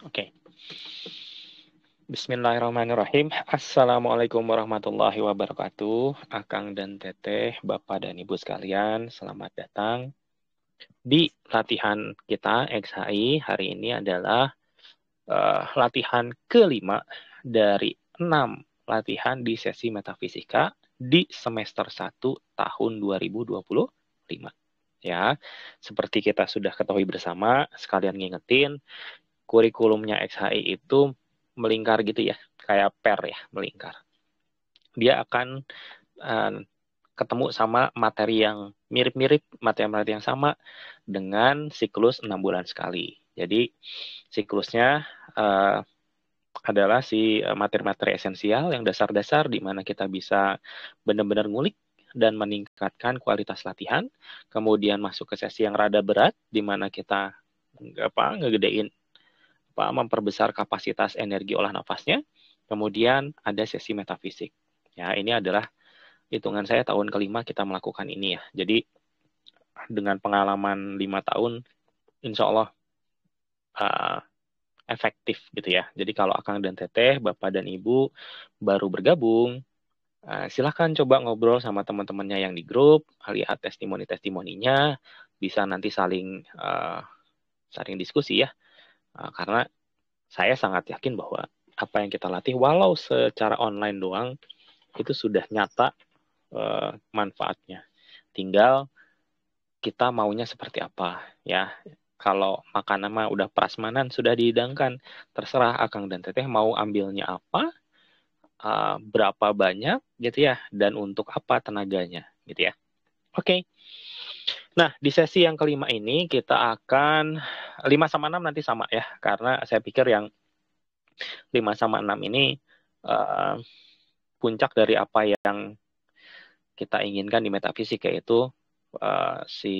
Oke. Bismillahirrahmanirrahim. Assalamualaikum warahmatullahi wabarakatuh. Akang dan Teteh, Bapak dan Ibu sekalian, selamat datang di latihan kita XHI. Hari ini adalah latihan kelima dari 6 latihan di sesi metafisika di semester 1 tahun 2025. Ya, seperti kita sudah ketahui bersama, sekalian ngingetin, kurikulumnya XHI itu melingkar gitu ya, kayak per ya, melingkar. Dia akan ketemu sama materi yang mirip-mirip, materi-materi yang sama dengan siklus 6 bulan sekali. Jadi siklusnya adalah si materi-materi esensial yang dasar-dasar di mana kita bisa benar-benar ngulik dan meningkatkan kualitas latihan. Kemudian masuk ke sesi yang rada berat di mana kita ngegedein memperbesar kapasitas energi olah nafasnya. Kemudian ada sesi metafisik. Ya, ini adalah hitungan saya tahun kelima kita melakukan ini ya. Jadi dengan pengalaman 5 tahun, insya Allah efektif gitu ya. Jadi kalau Akang dan Teteh, Bapak dan Ibu baru bergabung, silahkan coba ngobrol sama teman-temannya yang di grup, lihat testimoni-testimoninya, bisa nanti saling diskusi ya. Karena saya sangat yakin bahwa apa yang kita latih, walau secara online doang, itu sudah nyata manfaatnya. Tinggal kita maunya seperti apa ya. Kalau makanan mah udah prasmanan, sudah dihidangkan, terserah Akang dan Teteh mau ambilnya apa, berapa banyak gitu ya, dan untuk apa tenaganya gitu ya. Oke. Nah, di sesi yang kelima ini kita akan 5 sama 6 nanti sama ya, karena saya pikir yang 5 sama 6 ini puncak dari apa yang kita inginkan di metafisik, yaitu si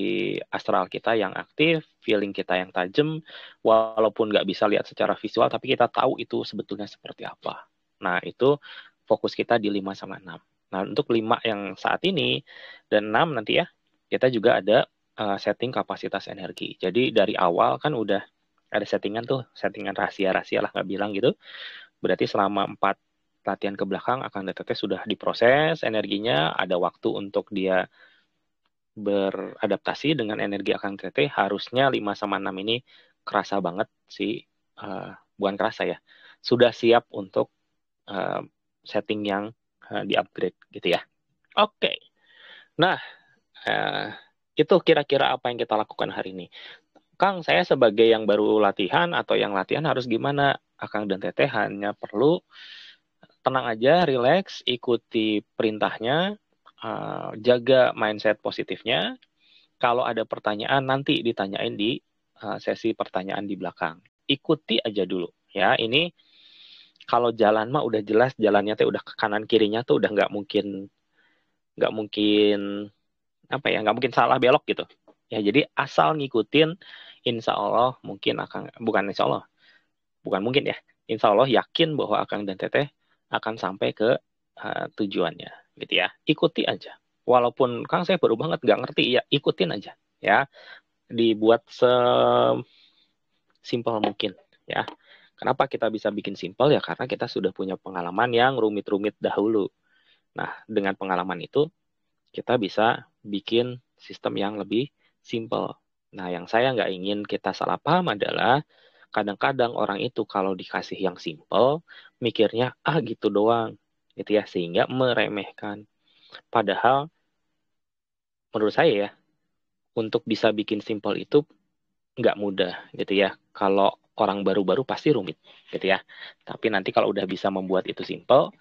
astral kita yang aktif, feeling kita yang tajam, walaupun nggak bisa lihat secara visual, tapi kita tahu itu sebetulnya seperti apa. Nah, itu fokus kita di 5 sama 6. Nah, untuk 5 yang saat ini dan 6 nanti ya, kita juga ada setting kapasitas energi. Jadi dari awal kan udah ada settingan tuh, settingan rahasia-rahasia lah nggak bilang gitu. Berarti selama 4 latihan ke belakang akan DTT sudah diproses energinya, ada waktu untuk dia beradaptasi dengan energi akan DTT. Harusnya 5 sama 6 ini kerasa banget sih, bukan kerasa ya, sudah siap untuk setting yang di-upgrade gitu ya. Oke. Nah, itu kira-kira apa yang kita lakukan hari ini. Kang, saya sebagai yang baru latihan atau yang latihan harus gimana? Akang dan Teteh hanya perlu tenang aja, relax, ikuti perintahnya, jaga mindset positifnya. Kalau ada pertanyaan, nanti ditanyain di sesi pertanyaan di belakang. Ikuti aja dulu. Ya, ini kalau jalan mah udah jelas, jalannya tuh udah ke kanan kirinya tuh udah nggak mungkin apa ya, nggak mungkin salah belok gitu. Ya, jadi asal ngikutin, insya Allah mungkin akan, bukan insya Allah, bukan mungkin ya, insya Allah yakin bahwa Akang dan Teteh akan sampai ke tujuannya gitu ya. Ikuti aja. Walaupun Kang saya baru banget nggak ngerti, ya ikutin aja ya. Dibuat sesimpel mungkin ya. Kenapa kita bisa bikin simpel ya? Karena kita sudah punya pengalaman yang rumit-rumit dahulu. Nah, dengan pengalaman itu kita bisa bikin sistem yang lebih simpel. Nah, yang saya nggak ingin kita salah paham adalah kadang-kadang orang itu kalau dikasih yang simple, mikirnya, gitu doang. Gitu ya, sehingga meremehkan. Padahal, menurut saya ya, untuk bisa bikin simple itu nggak mudah gitu ya. Kalau orang baru-baru pasti rumit gitu ya. Tapi nanti kalau udah bisa membuat itu simple,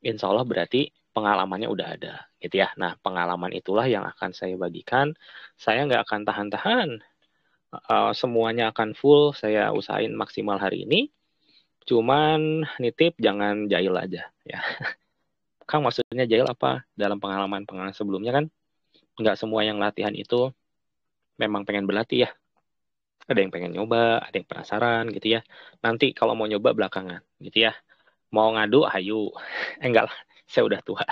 insya Allah berarti pengalamannya udah ada gitu ya. Nah, pengalaman itulah yang akan saya bagikan. Saya nggak akan tahan-tahan. Semuanya akan full, saya usahain maksimal hari ini. Cuman nitip jangan jahil aja ya. Kang, maksudnya jahil apa? Dalam pengalaman-pengalaman sebelumnya kan nggak semua yang latihan itu memang pengen berlatih ya. Ada yang pengen nyoba, ada yang penasaran gitu ya. Nanti kalau mau nyoba belakangan gitu ya. Mau ngadu, ayo. Enggak lah, saya udah tua.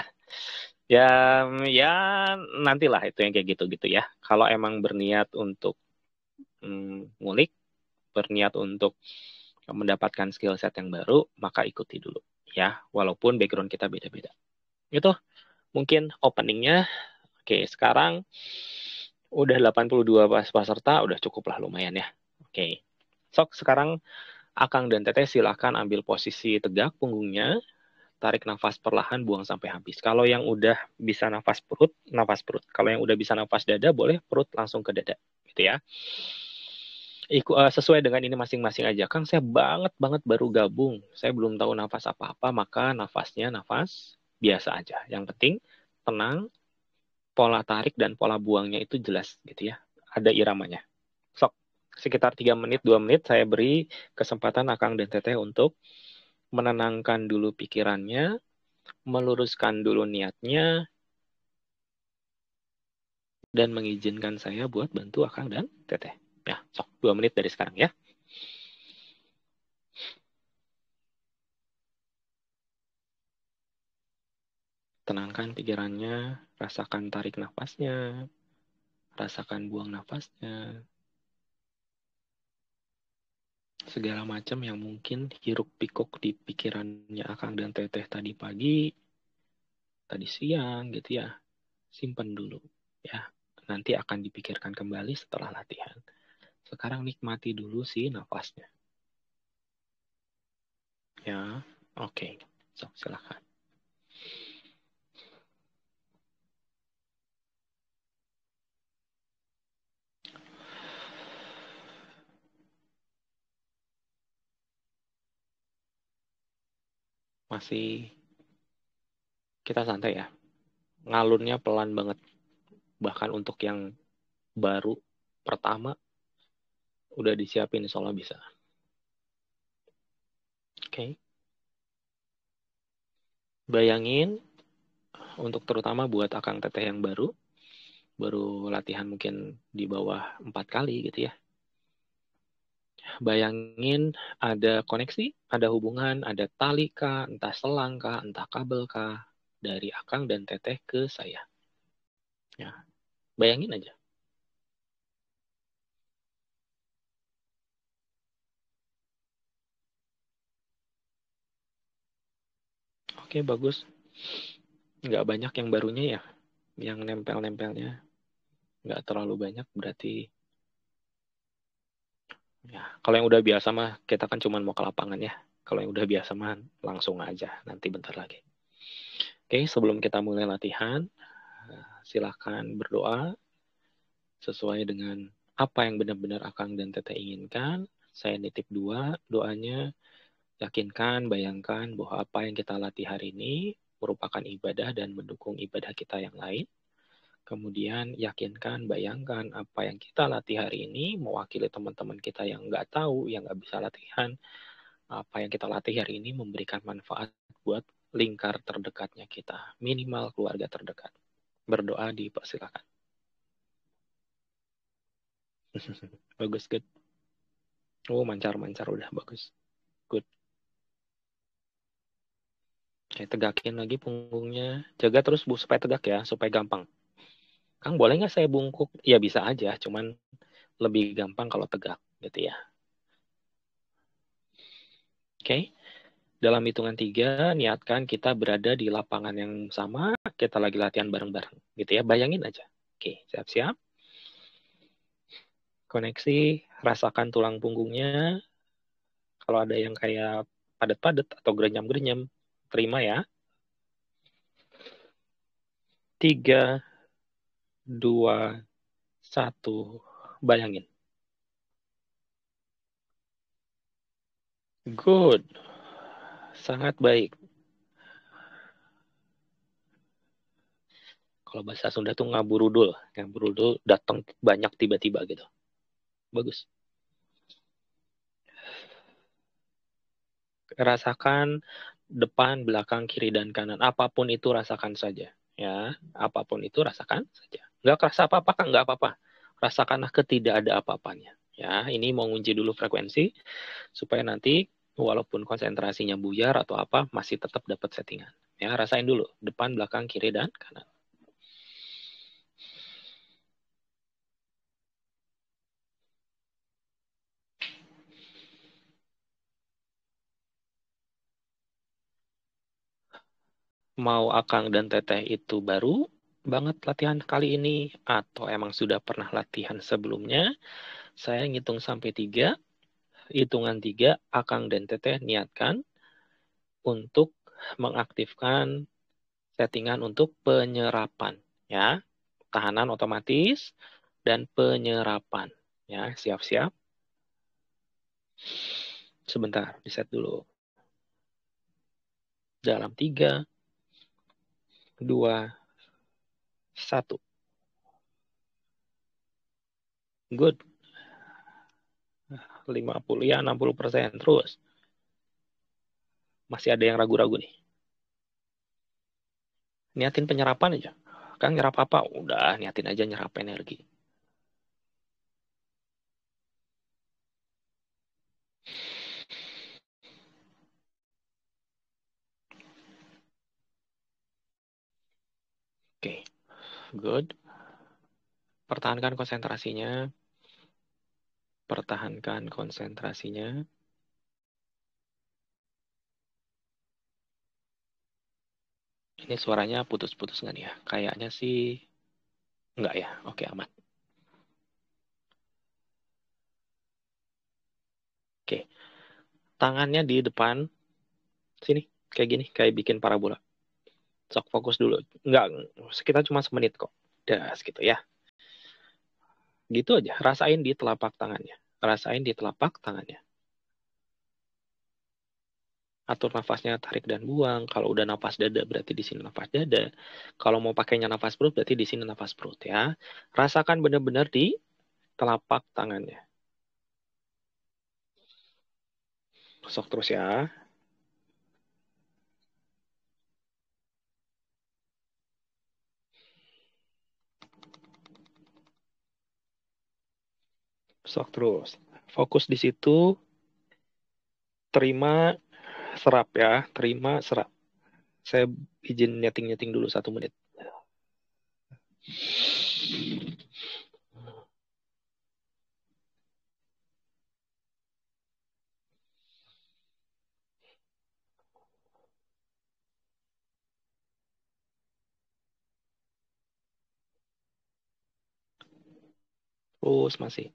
Ya, ya nantilah itu yang kayak gitu-gitu ya. Kalau emang berniat untuk ngulik, berniat untuk mendapatkan skill set yang baru, maka ikuti dulu ya, walaupun background kita beda-beda. Itu mungkin openingnya. Oke, sekarang udah 82 peserta, udah cukup lah lumayan ya. Oke. Sok, sekarang Akang dan Teteh silahkan ambil posisi tegak punggungnya, tarik nafas perlahan, buang sampai habis. Kalau yang udah bisa nafas perut, nafas perut. Kalau yang udah bisa nafas dada, boleh perut langsung ke dada. Gitu ya. Sesuai dengan ini masing-masing aja. Kang, saya banget baru gabung. Saya belum tahu nafas apa-apa, maka nafasnya nafas biasa aja. Yang penting tenang, pola tarik dan pola buangnya itu jelas gitu ya. Ada iramanya. Sok, sekitar 3 menit, 2 menit saya beri kesempatan Akang dan Teteh untuk menenangkan dulu pikirannya, meluruskan dulu niatnya, dan mengizinkan saya buat bantu Akang dan Teteh. Ya, sok 2 menit dari sekarang ya. Tenangkan pikirannya, rasakan tarik nafasnya, rasakan buang nafasnya, segala macam yang mungkin hiruk pikuk di pikirannya Akang dan Teteh tadi pagi, tadi siang gitu ya, simpan dulu ya. Nanti akan dipikirkan kembali setelah latihan. Sekarang nikmati dulu sih nafasnya. Ya, oke. So, silakan. Masih kita santai ya. Ngalurnya pelan banget. Bahkan untuk yang baru pertama udah disiapin insya Allah bisa. Oke. Bayangin untuk terutama buat Akang Teteh yang baru latihan mungkin di bawah 4 kali gitu ya. Bayangin ada koneksi, ada hubungan, ada tali kah, entah selang kah, entah kabel kah, dari Akang dan Teteh ke saya. Ya, bayangin aja. Oke, bagus. Nggak banyak yang barunya ya, yang nempel-nempelnya. Nggak terlalu banyak, berarti ya. Kalau yang udah biasa mah, kita kan cuma mau ke lapangan ya. Kalau yang udah biasa mah, langsung aja. Nanti bentar lagi. Oke, sebelum kita mulai latihan, silahkan berdoa sesuai dengan apa yang benar-benar Akang dan Teteh inginkan. Saya nitip doanya, yakinkan, bayangkan bahwa apa yang kita latih hari ini merupakan ibadah dan mendukung ibadah kita yang lain. Kemudian yakinkan, bayangkan apa yang kita latih hari ini mewakili teman-teman kita yang nggak tahu, yang nggak bisa latihan. Apa yang kita latih hari ini memberikan manfaat buat lingkar terdekatnya kita, minimal keluarga terdekat. Berdoa dipersilakan. Bagus, good. Oh, mancar-mancar udah bagus. Good. Oke, tegakin lagi punggungnya. Jaga terus Bu supaya tegak ya, supaya gampang. Kang, boleh nggak saya bungkuk? Ya bisa aja, cuman lebih gampang kalau tegak gitu ya. Oke, dalam hitungan 3, niatkan kita berada di lapangan yang sama, kita lagi latihan bareng-bareng gitu ya. Bayangin aja. Oke, siap-siap. Koneksi, rasakan tulang punggungnya. Kalau ada yang kayak padat-padat atau gerenyam-gerenyam, terima ya. 3, 2, 1. Bayangin. Good. Sangat baik. Kalau bahasa Sunda tuh ngaburudul. Ngaburudul datang banyak tiba-tiba gitu. Bagus. Rasakan depan, belakang, kiri, dan kanan. Apapun itu rasakan saja. Ya, apapun itu rasakan saja. Nggak kerasa apa-apa kan? Nggak apa-apa. Rasakanlah ketidak ada apa-apanya. Ya, ini mau ngunci dulu frekuensi supaya nanti walaupun konsentrasinya buyar atau apa, masih tetap dapat settingan. Ya, rasain dulu depan, belakang, kiri, dan kanan. Mau Akang dan Teteh itu baru banget latihan kali ini atau emang sudah pernah latihan sebelumnya, saya ngitung sampai 3. Hitungan 3, Akang dan Teteh niatkan untuk mengaktifkan settingan untuk penyerapan. Ya, tahanan otomatis dan penyerapan. Ya, siap-siap. Sebentar, di-set dulu. Dalam 3, 2, 1. Good. 50, ya 60%. Terus. Masih ada yang ragu-ragu nih. Niatin penyerapan aja. Kan nyerap apa? Udah, niatin aja nyerap energi. Oke, good. Pertahankan konsentrasinya. Pertahankan konsentrasinya. Ini suaranya putus-putus nggak nih ya? Kayaknya sih nggak ya. Oke, aman. Oke, tangannya di depan. Sini, kayak gini. Kayak bikin parabola. Sok fokus dulu. Nggak, sekitar cuma semenit kok. Das gitu ya. Gitu aja. Rasain di telapak tangannya. Rasain di telapak tangannya. Atur nafasnya, tarik dan buang. Kalau udah nafas dada berarti di sini nafas dada. Kalau mau pakainya nafas perut berarti di sini nafas perut ya. Rasakan benar-benar di telapak tangannya. Sok terus ya. Sok terus. Fokus di situ. Terima, serap ya. Terima, serap. Saya izin nyeting-nyeting dulu 1 menit. Terus masih.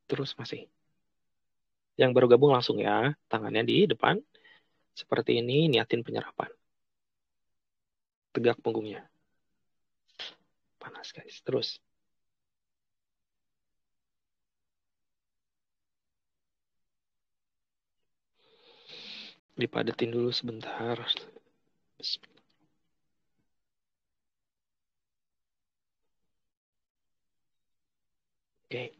Terus masih. Yang baru gabung langsung ya. Tangannya di depan. Seperti ini, niatin penyerapan. Tegak punggungnya. Panas guys. Terus. Dipadetin dulu sebentar. Oke.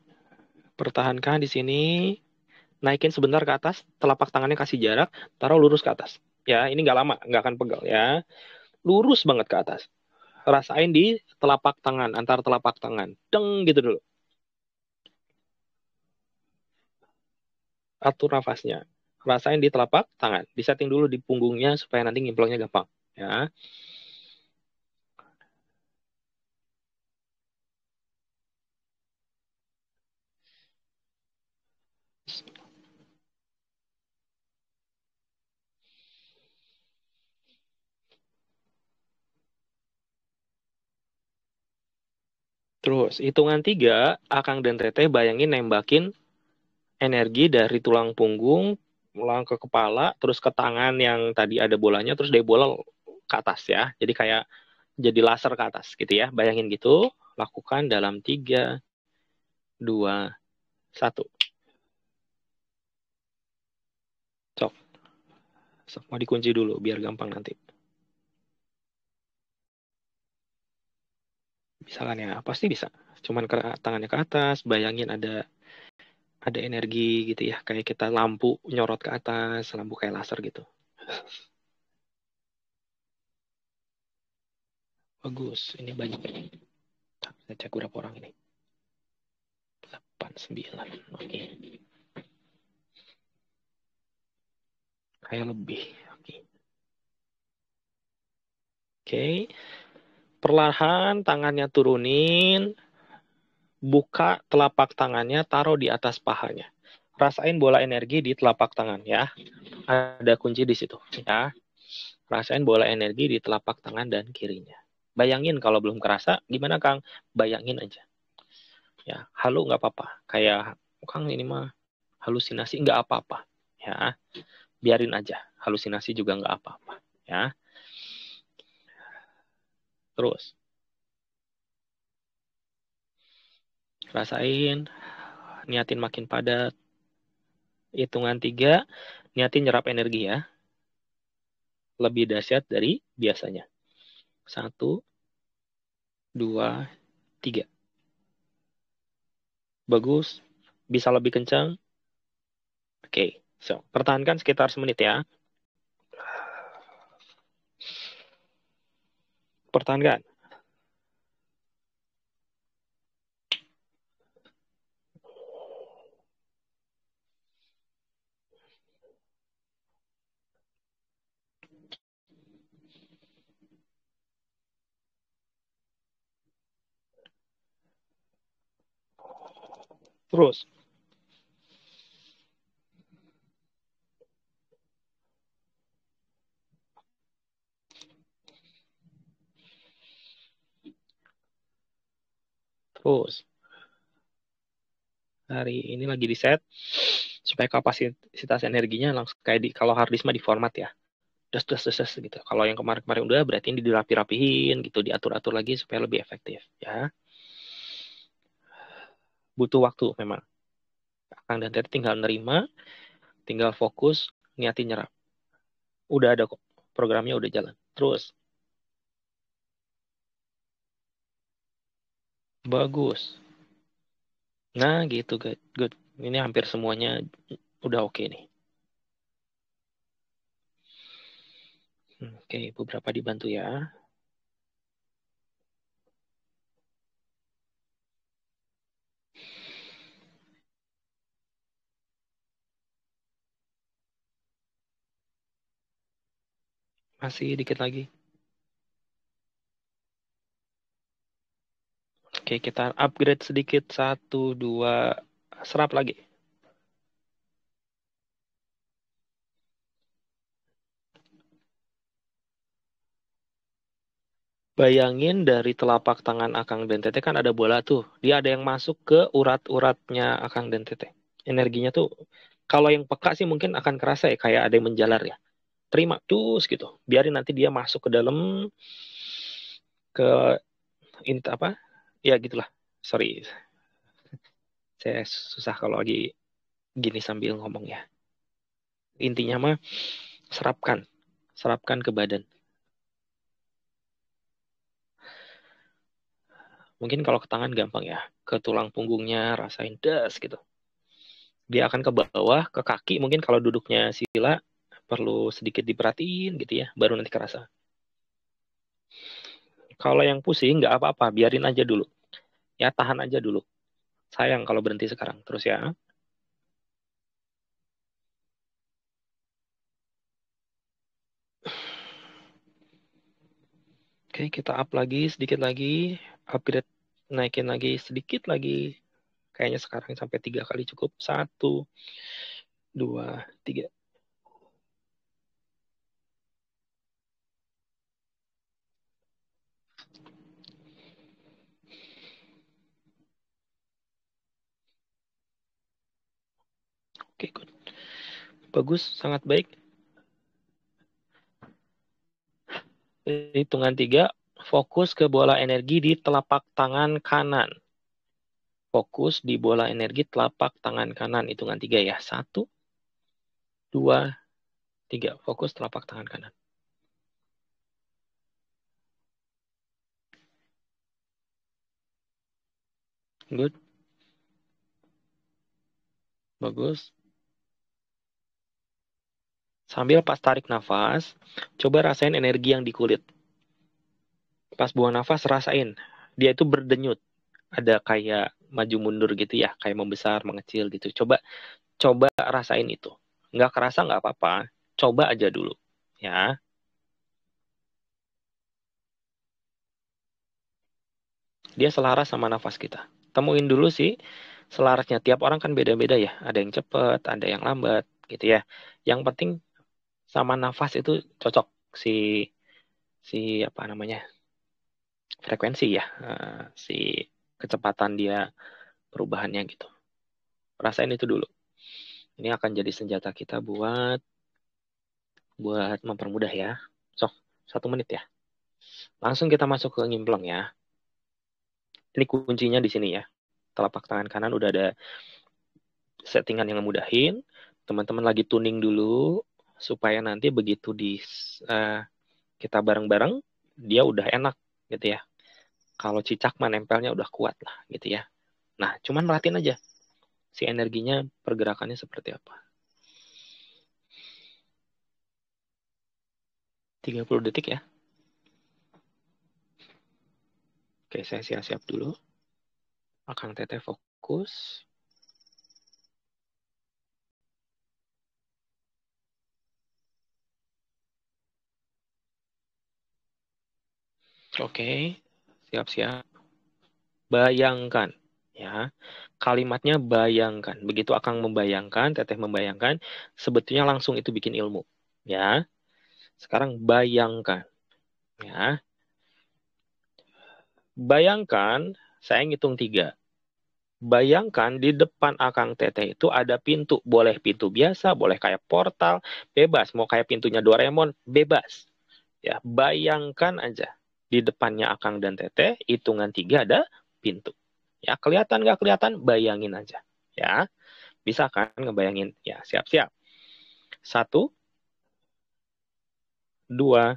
Pertahankan di sini. Naikin sebentar ke atas. Telapak tangannya kasih jarak. Taruh lurus ke atas. Ya, ini nggak lama. Nggak akan pegal ya. Lurus banget ke atas. Rasain di telapak tangan. Antar telapak tangan. Deng gitu dulu. Atur nafasnya. Rasain di telapak tangan. Disetting dulu di punggungnya supaya nanti ngimplongnya gampang. Ya. Terus, hitungan 3, Akang dan Teteh bayangin nembakin energi dari tulang punggung, ulang ke kepala, terus ke tangan yang tadi ada bolanya, terus dari bola ke atas ya. Jadi kayak jadi laser ke atas gitu ya. Bayangin gitu, lakukan dalam 3, 2, 1. Sok, sok mau dikunci dulu biar gampang nanti. Bisa kan ya? Pasti bisa. Cuman tangannya ke atas, bayangin ada energi gitu ya, kayak kita lampu nyorot ke atas, lampu kayak laser gitu. Bagus, ini banyak. Saya cek berapa orang ini. 8, 9, oke. Kayak lebih, oke. Oke, perlahan tangannya turunin, buka telapak tangannya, taruh di atas pahanya. Rasain bola energi di telapak tangan ya. Ada kunci di situ ya. Rasain bola energi di telapak tangan dan kirinya. Bayangin kalau belum kerasa, gimana Kang? Bayangin aja. Ya, halu nggak apa-apa. Kayak Kang ini mah halusinasi nggak apa-apa. Ya, biarin aja. Halusinasi juga nggak apa-apa. Ya, terus rasain, niatin makin padat. Hitungan 3, niatin nyerap energi ya. Lebih dahsyat dari biasanya. 1, 2, 3. Bagus. Bisa lebih kencang. Oke, so, pertahankan sekitar semenit ya. Pertahankan. Terus. Terus. Hari ini lagi di set supaya kapasitas energinya langsung kayak di kalau hard disk mah di format ya. Das gitu. Kalau yang kemarin-kemarin udah berarti ini dirapi-rapihin gitu, diatur-atur lagi supaya lebih efektif ya. Butuh waktu memang. Kang dan Teti tinggal nerima, tinggal fokus, niatin nyerap. Udah ada kok. Programnya udah jalan. Terus. Bagus. Nah, gitu, good. Good. Ini hampir semuanya udah oke nih. Oke, beberapa dibantu ya. Masih dikit lagi. Oke, kita upgrade sedikit. 1, 2, serap lagi. Bayangin dari telapak tangan Akang dan Teteh kan ada bola tuh. Dia ada yang masuk ke urat-uratnya Akang dan Teteh. Energinya tuh, kalau yang peka sih mungkin akan kerasa ya, kayak ada yang menjalar ya. Terima, terus gitu. Biarin nanti dia masuk ke dalam, ke apa? Ya gitulah. Sorry, saya susah kalau lagi gini sambil ngomong ya. Intinya mah serapkan, serapkan ke badan. Mungkin kalau ke tangan gampang ya, ke tulang punggungnya rasain das gitu. Dia akan ke bawah, ke kaki. Mungkin kalau duduknya sila perlu sedikit diperhatiin gitu ya, baru nanti kerasa. Kalau yang pusing nggak apa-apa, biarin aja dulu. Ya tahan aja dulu. Sayang kalau berhenti sekarang. Terus ya. Oke, kita up lagi, sedikit lagi. Upgrade, naikin lagi, sedikit lagi. Kayaknya sekarang sampai 3 kali cukup. 1, 2, 3. Oke, good. Bagus, sangat baik. Hitungan 3, fokus ke bola energi di telapak tangan kanan. Fokus di bola energi telapak tangan kanan. Hitungan 3 ya. 1, 2, 3. Fokus telapak tangan kanan. Good. Bagus. Sambil pas tarik nafas, coba rasain energi yang di kulit. Pas buang nafas, rasain. Dia itu berdenyut. Ada kayak maju mundur gitu ya. Kayak membesar, mengecil gitu. Coba coba rasain itu. Nggak kerasa nggak apa-apa. Coba aja dulu. Ya. Dia selaras sama nafas kita. Temuin dulu sih selarasnya. Tiap orang kan beda-beda ya. Ada yang cepet, ada yang lambat gitu ya. Yang penting sama nafas itu cocok si apa namanya, frekuensi ya, si kecepatan dia perubahannya gitu. Rasain itu dulu. Ini akan jadi senjata kita buat mempermudah ya. Sok, 1 menit ya. Langsung kita masuk ke nyimplung ya. Ini kuncinya di sini ya. Telapak tangan kanan udah ada settingan yang memudahin. Teman-teman lagi tuning dulu supaya nanti begitu kita bareng-bareng dia udah enak gitu ya. Kalau cicak mah nempelnya udah kuat lah gitu ya. Nah, cuman merhatiin aja si energinya pergerakannya seperti apa. 30 detik ya. Oke, saya siap-siap dulu. Akang Teteh fokus. Oke, siap-siap. Bayangkan, ya. Kalimatnya bayangkan. Begitu Akang membayangkan, Teteh membayangkan, sebetulnya langsung itu bikin ilmu. Ya. Sekarang bayangkan, ya. Bayangkan, saya ngitung 3. Bayangkan di depan Akang Teteh itu ada pintu. Boleh pintu biasa, boleh kayak portal, bebas. Mau kayak pintunya Doraemon, bebas. Ya, bayangkan aja. Di depannya Akang dan Teteh, hitungan 3 ada pintu. Ya, kelihatan nggak kelihatan? Bayangin aja. Ya, bisa kan ngebayangin? Ya, siap-siap. 1, 2,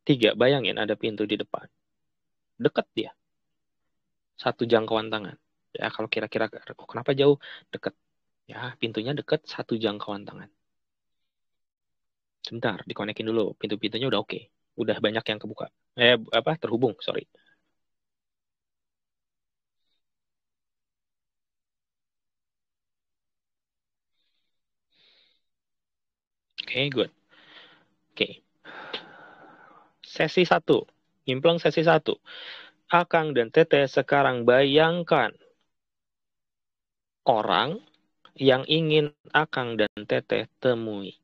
3. Bayangin ada pintu di depan. Deket dia. 1 jangkauan tangan. Ya, kalau kira-kira, oh, kenapa jauh? Deket. Ya, pintunya deket 1 jangkauan tangan. Sebentar, dikonekin dulu. Pintu-pintunya udah oke. Udah banyak yang kebuka. Terhubung, sorry. Oke, good. Oke. Sesi 1. Nyimplung sesi 1. Akang dan Teteh sekarang bayangkan orang yang ingin Akang dan Teteh temui.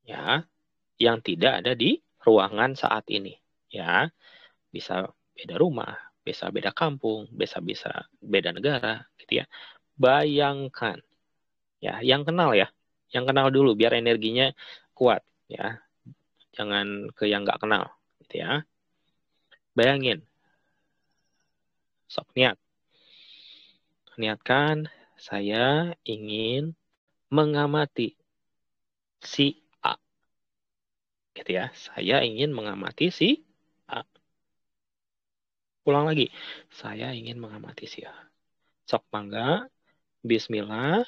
Ya, yang tidak ada di ruangan saat ini. Ya, bisa beda rumah, bisa beda kampung, bisa beda negara, gitu ya. Bayangkan, ya, yang kenal ya, yang kenal dulu biar energinya kuat, ya. Jangan ke yang nggak kenal, gitu ya. Bayangin, sok niatkan, saya ingin mengamati si A, gitu ya. Saya ingin mengamati si A. Ulang lagi, saya ingin mengamati si A. Sok mangga, bismillah,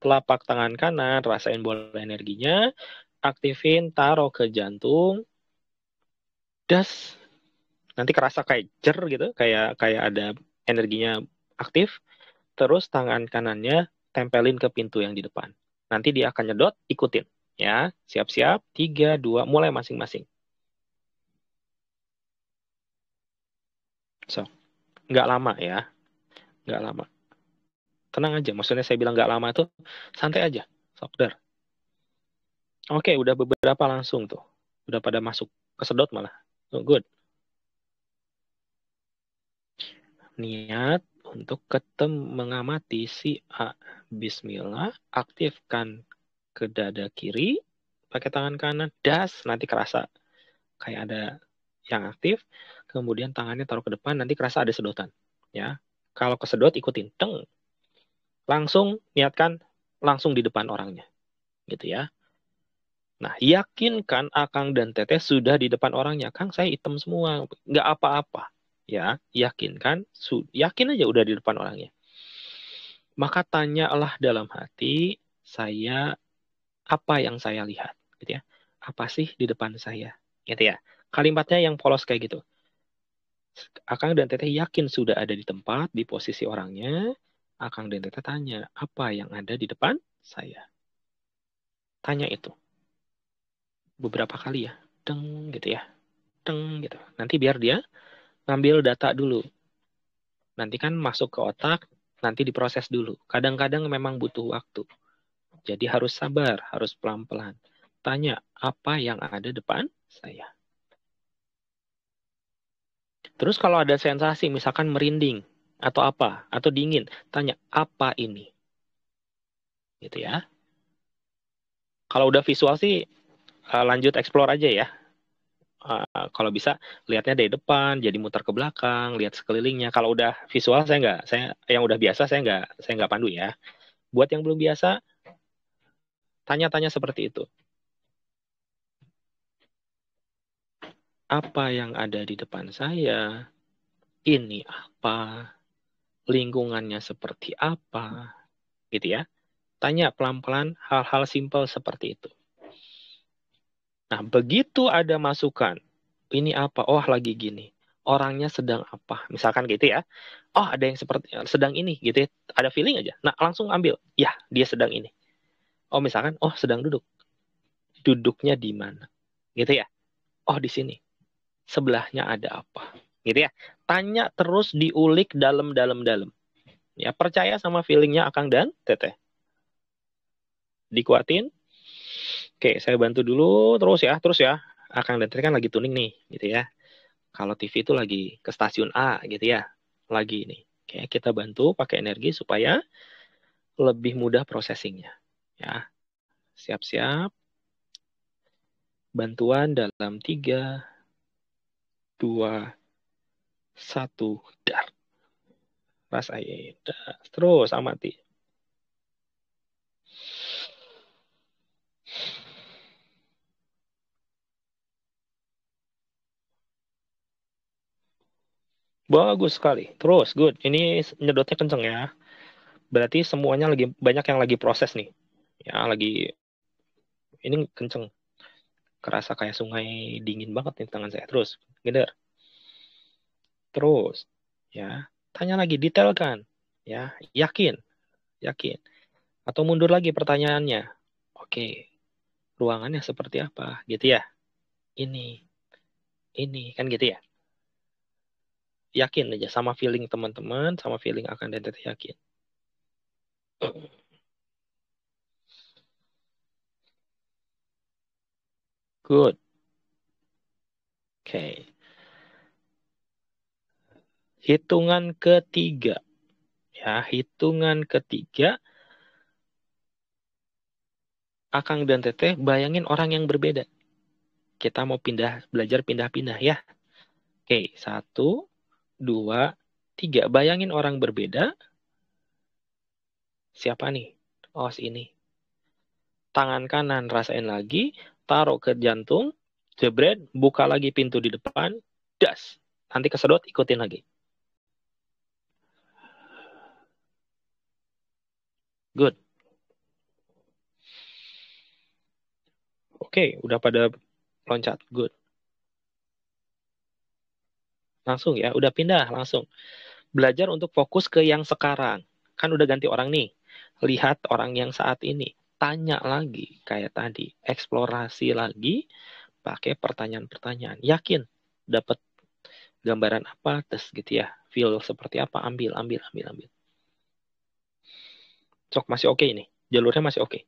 telapak tangan kanan, rasain bola energinya, aktifin, taruh ke jantung, das, nanti kerasa kayak gitu, kayak ada energinya aktif, terus tangan kanannya tempelin ke pintu yang di depan. Nanti dia akan nyedot, ikutin. Ya, siap-siap, 3, 2, mulai masing-masing. So, nggak lama ya, nggak lama. Tenang aja, maksudnya saya bilang nggak lama tuh, santai aja, sok der. Oke, udah beberapa langsung tuh. Udah pada masuk, kesedot malah. Oh, good. Niat untuk mengamati si A. Bismillah, aktifkan ke dada kiri, pakai tangan kanan, das, nanti kerasa kayak ada yang aktif, kemudian tangannya taruh ke depan, nanti kerasa ada sedotan. Ya, kalau kesedot ikutin, teng, langsung niatkan langsung di depan orangnya, gitu ya. Nah, yakinkan Akang dan Teteh sudah di depan orangnya. Kang, saya hitam semua, nggak apa-apa. Ya, yakinkan, yakin aja udah di depan orangnya. Maka tanyalah dalam hati, saya apa yang saya lihat, gitu ya. Apa sih di depan saya, gitu ya. Kalimatnya yang polos kayak gitu. Akang dan Teteh yakin sudah ada di tempat, di posisi orangnya. Akang dan Teteh tanya, apa yang ada di depan saya? Tanya itu beberapa kali ya, deng gitu ya, deng gitu. Nanti biar dia ngambil data dulu. Nanti kan masuk ke otak, nanti diproses dulu. Kadang-kadang memang butuh waktu. Jadi harus sabar, harus pelan-pelan. tanya apa yang ada depan saya. Terus kalau ada sensasi, misalkan merinding, atau apa, atau dingin, tanya apa ini, gitu ya. Kalau udah visual sih, lanjut explore aja ya. Kalau bisa lihatnya dari depan, jadi muter ke belakang, lihat sekelilingnya. Kalau udah visual saya nggak, saya yang udah biasa saya nggak pandu ya. Buat yang belum biasa, tanya-tanya seperti itu. Apa yang ada di depan saya? Ini apa? Lingkungannya seperti apa? Gitu ya. Tanya pelan-pelan hal-hal simpel seperti itu. Nah, begitu ada masukan, ini apa? Oh, lagi gini. Orangnya sedang apa? Misalkan gitu ya. Oh, ada yang seperti sedang ini gitu ya. Ada feeling aja. Nah, langsung ambil. Ya, dia sedang ini. Oh, misalkan, oh, sedang duduk. Duduknya di mana? Gitu ya. Oh, di sini. Sebelahnya ada apa? Gitu ya. Tanya terus, diulik dalam-dalam-dalam. Ya, percaya sama feelingnya Akang dan Teteh. Dikuatin. Oke, saya bantu dulu terus ya. Akang dan Teteh kan lagi tuning nih, gitu ya. Kalau TV itu lagi ke stasiun A, gitu ya. Lagi nih. Oke, kita bantu pakai energi supaya lebih mudah processingnya. Ya, siap-siap. Bantuan dalam 3, 2, 1, dar. Rasain. Dar. Terus amati. Bagus sekali. Terus, good. Ini nyedotnya kenceng ya. Berarti semuanya lagi banyak yang lagi proses nih. Ya, lagi ini kenceng. Kerasa kayak sungai dingin banget nih tangan saya. Terus, geder. Terus, ya. Tanya lagi, detailkan. Ya, yakin, yakin. Atau mundur lagi pertanyaannya. Oke, ruangannya seperti apa? Gitu ya. Ini kan gitu ya. Yakin aja sama feeling teman-teman, sama feeling akan dan teteh yakin. Good. Oke. Hitungan ketiga. Ya, hitungan ketiga, Akang dan Teteh bayangin orang yang berbeda. Kita mau belajar pindah-pindah ya. Oke, 1, 2, 3. Bayangin orang berbeda. Siapa nih? Oh, ini. Tangan kanan rasain lagi. Taruh ke jantung. Jebret, buka lagi pintu di depan. Das. Nanti kesedot, ikutin lagi. Good. Oke, udah pada loncat. Good. Langsung ya, udah pindah langsung. Belajar untuk fokus ke yang sekarang. Kan udah ganti orang nih. Lihat orang yang saat ini. Tanya lagi kayak tadi. Eksplorasi lagi pakai pertanyaan-pertanyaan. Yakin dapat gambaran apa, tes gitu ya. Feel seperti apa, ambil, ambil, ambil, ambil. Sok masih oke ini. Jalurnya masih oke.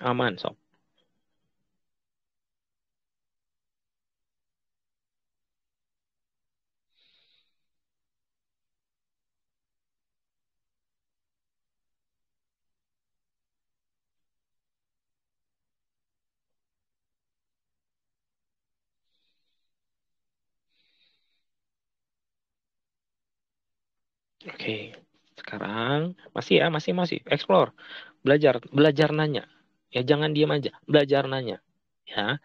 Aman, sok. Oke. Sekarang masih ya, masih explore. Belajar, belajar nanya. Ya jangan diam aja, belajar nanya. Ya,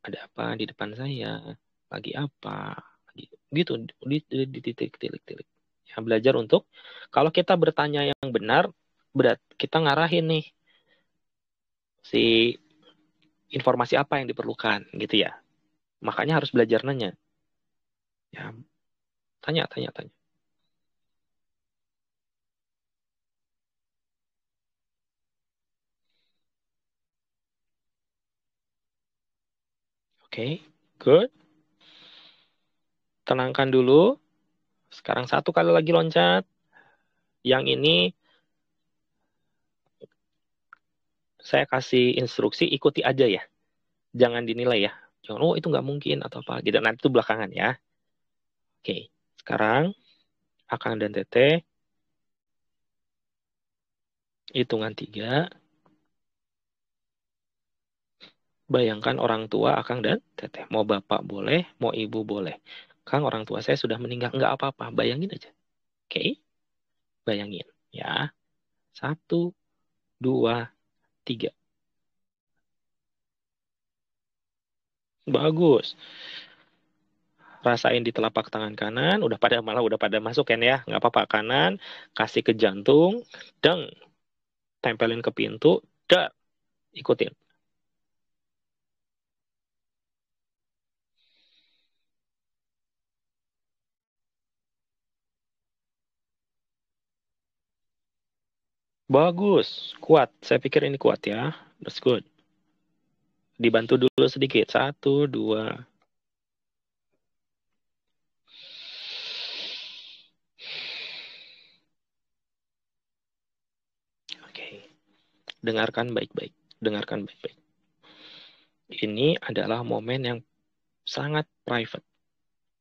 ada apa di depan saya? Lagi apa? Lagi gitu di titik-titik. Ya, belajar untuk kalau kita bertanya yang benar, berat kita ngarahin nih si informasi apa yang diperlukan gitu ya. Makanya harus belajar nanya. Ya, tanya, tanya, tanya. Oke, good. Tenangkan dulu. Sekarang satu kali lagi loncat. Yang ini saya kasih instruksi, ikuti aja ya. Jangan dinilai ya. Jangan, oh itu nggak mungkin atau apa gitu. Nanti itu belakangan ya. Oke, sekarang Akang dan Teteh hitungan 3. Bayangkan orang tua Akang dan Teteh. Mau bapak boleh, mau ibu boleh. Kang, orang tua saya sudah meninggal. Nggak apa-apa, bayangin aja. Oke, bayangin ya. 1, 2, 3. Bagus. Rasain di telapak tangan kanan. Udah pada masuk kan ya. Nggak apa-apa, kanan. Kasih ke jantung. Deng. Tempelin ke pintu. Dar. Ikutin. Bagus. Kuat. Saya pikir ini kuat ya. That's good. Dibantu dulu sedikit. 1, 2. Oke. Dengarkan baik-baik. Dengarkan baik-baik. Ini adalah momen yang sangat private.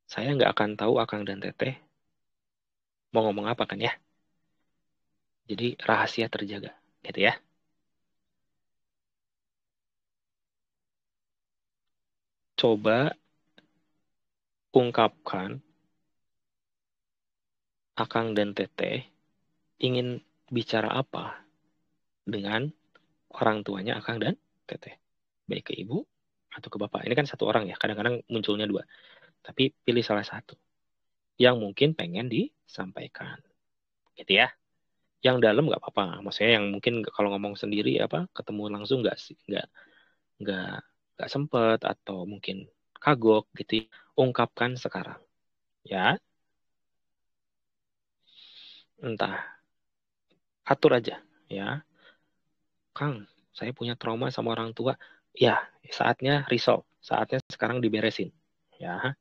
Saya nggak akan tahu Akang dan Teteh mau ngomong apa kan ya. Jadi rahasia terjaga. Gitu ya. Coba ungkapkan Akang dan Teteh ingin bicara apa dengan orang tuanya Akang dan Teteh. Baik ke ibu atau ke bapak. Ini kan satu orang ya. Kadang-kadang munculnya dua. Tapi pilih salah satu. Yang mungkin pengen disampaikan. Gitu ya. Yang dalam nggak apa-apa. Maksudnya yang mungkin kalau ngomong sendiri apa ketemu langsung nggak sih nggak nggak sempet atau mungkin kagok gitu. Ungkapkan sekarang. Ya, entah atur aja ya. Kang, saya punya trauma sama orang tua. Ya, saatnya resolve. Saatnya sekarang diberesin. Ya,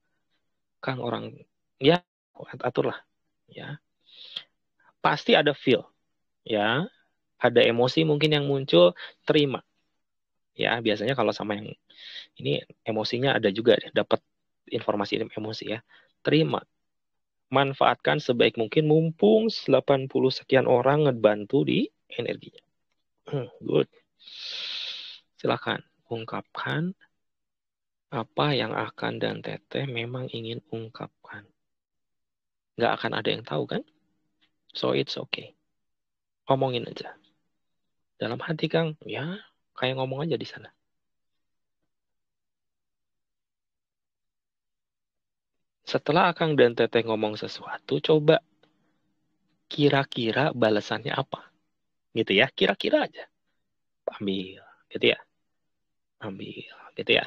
Kang orang ya aturlah ya. Pasti ada feel ya. Ada emosi mungkin yang muncul, terima. Ya, biasanya kalau sama yang ini emosinya ada juga dapat informasi emosi ya. Terima. Manfaatkan sebaik mungkin mumpung 80 sekian orang ngebantu di energinya. Good. Silakan ungkapkan apa yang akan dan Teteh memang ingin ungkapkan. Nggak akan ada yang tahu kan? So it's okay. Omongin aja. Dalam hati Kang, ya kayak ngomong aja di sana. Setelah Akang dan Teteh ngomong sesuatu, coba kira-kira balasannya apa. Gitu ya, kira-kira aja. Ambil, gitu ya. Ambil, gitu ya.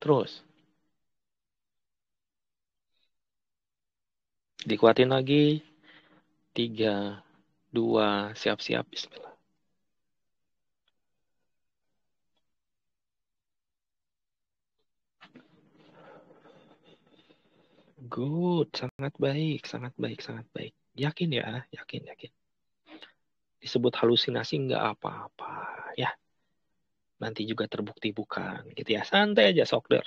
Terus, dikuatin lagi. 3, 2, siap-siap. Bismillah. Good, sangat baik, sangat baik, sangat baik. Yakin ya, yakin, yakin. Disebut halusinasi nggak apa-apa, ya. Nanti juga terbukti bukan, gitu ya. Santai aja, Sokder.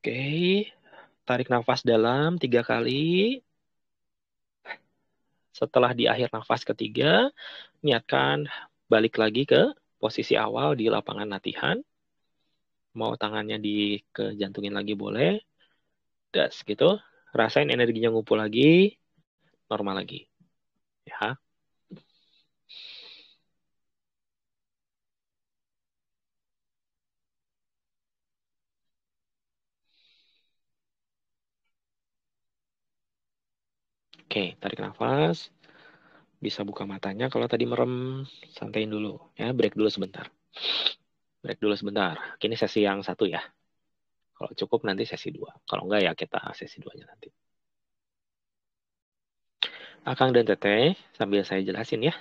Oke, tarik nafas dalam 3 kali. Setelah di akhir nafas ketiga, niatkan balik lagi ke posisi awal di lapangan latihan. Mau tangannya dikejantungin lagi boleh. Das gitu. Rasain energinya ngumpul lagi, normal lagi. Ya. Oke, tarik nafas. Bisa buka matanya kalau tadi merem, santain dulu. Ya, break dulu sebentar. Break dulu sebentar. Ini sesi yang satu ya. Kalau cukup nanti sesi dua. Kalau enggak ya kita sesi duanya nanti. Akang dan Teteh, sambil saya jelasin ya.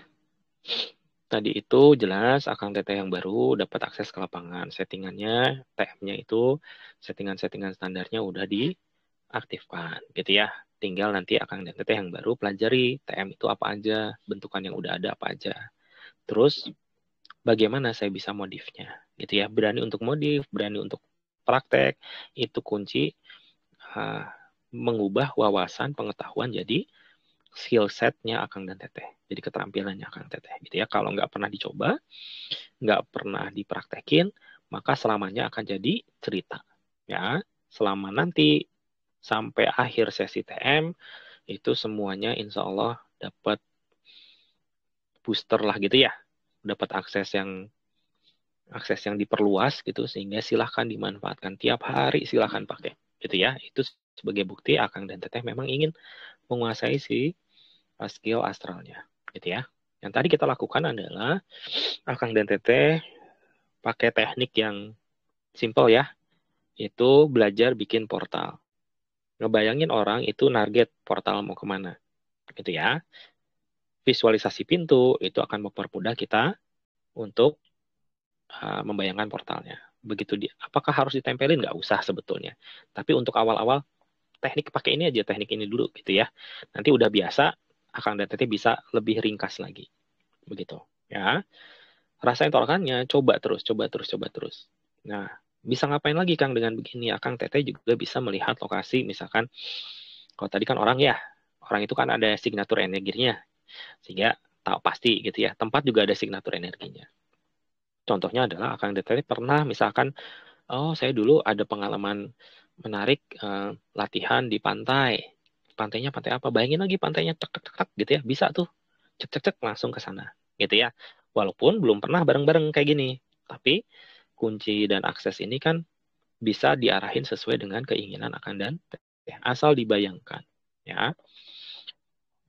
Tadi itu jelas akang teteh yang baru dapat akses ke lapangan. Settingannya, TM-nya itu settingan-settingan standarnya udah diaktifkan gitu ya. Tinggal nanti akang dan teteh yang baru pelajari TM itu apa aja, bentukan yang udah ada apa aja. Terus bagaimana saya bisa modifnya gitu ya. Berani untuk modif, berani untuk praktek, itu kunci uh, mengubah wawasan pengetahuan jadi skill setnya Akang dan Teteh. Jadi keterampilannya Akang Teteh gitu ya. Kalau nggak pernah dicoba, nggak pernah dipraktekin, maka selamanya akan jadi cerita. Ya, selama nanti sampai akhir sesi TM, itu semuanya insya Allah dapat booster lah gitu ya. Dapat akses yang diperluas gitu, sehingga silahkan dimanfaatkan. Tiap hari silahkan pakai. Gitu ya. Itu sebagai bukti Akang dan Teteh memang ingin menguasai si skill astralnya, gitu ya. Yang tadi kita lakukan adalah Akang dan Teteh pakai teknik yang simple ya, itu belajar bikin portal. Ngebayangin orang itu target portal mau kemana, gitu ya. Visualisasi pintu itu akan mempermudah kita untuk membayangkan portalnya. Begitu dia, apakah harus ditempelin? Nggak usah sebetulnya. Tapi untuk awal-awal, teknik pakai ini aja, teknik ini dulu, gitu ya. Nanti udah biasa, Akang dan Teteh bisa lebih ringkas lagi, begitu ya. Rasain tolakannya, coba terus, coba terus, coba terus. Nah, bisa ngapain lagi Kang dengan begini? Akang Teteh juga bisa melihat lokasi, misalkan, kalau tadi kan orang itu kan ada signatur energinya, sehingga tahu pasti gitu ya. Tempat juga ada signatur energinya. Contohnya adalah Akang Teteh pernah misalkan, oh saya dulu ada pengalaman menarik latihan di pantai. Pantainya pantai apa? Bayangin lagi pantainya tek tek tek tek gitu ya. Bisa tuh. Cek cek cek langsung ke sana gitu ya. Walaupun belum pernah bareng-bareng kayak gini, tapi kunci dan akses ini kan bisa diarahin sesuai dengan keinginan akan dan asal dibayangkan ya.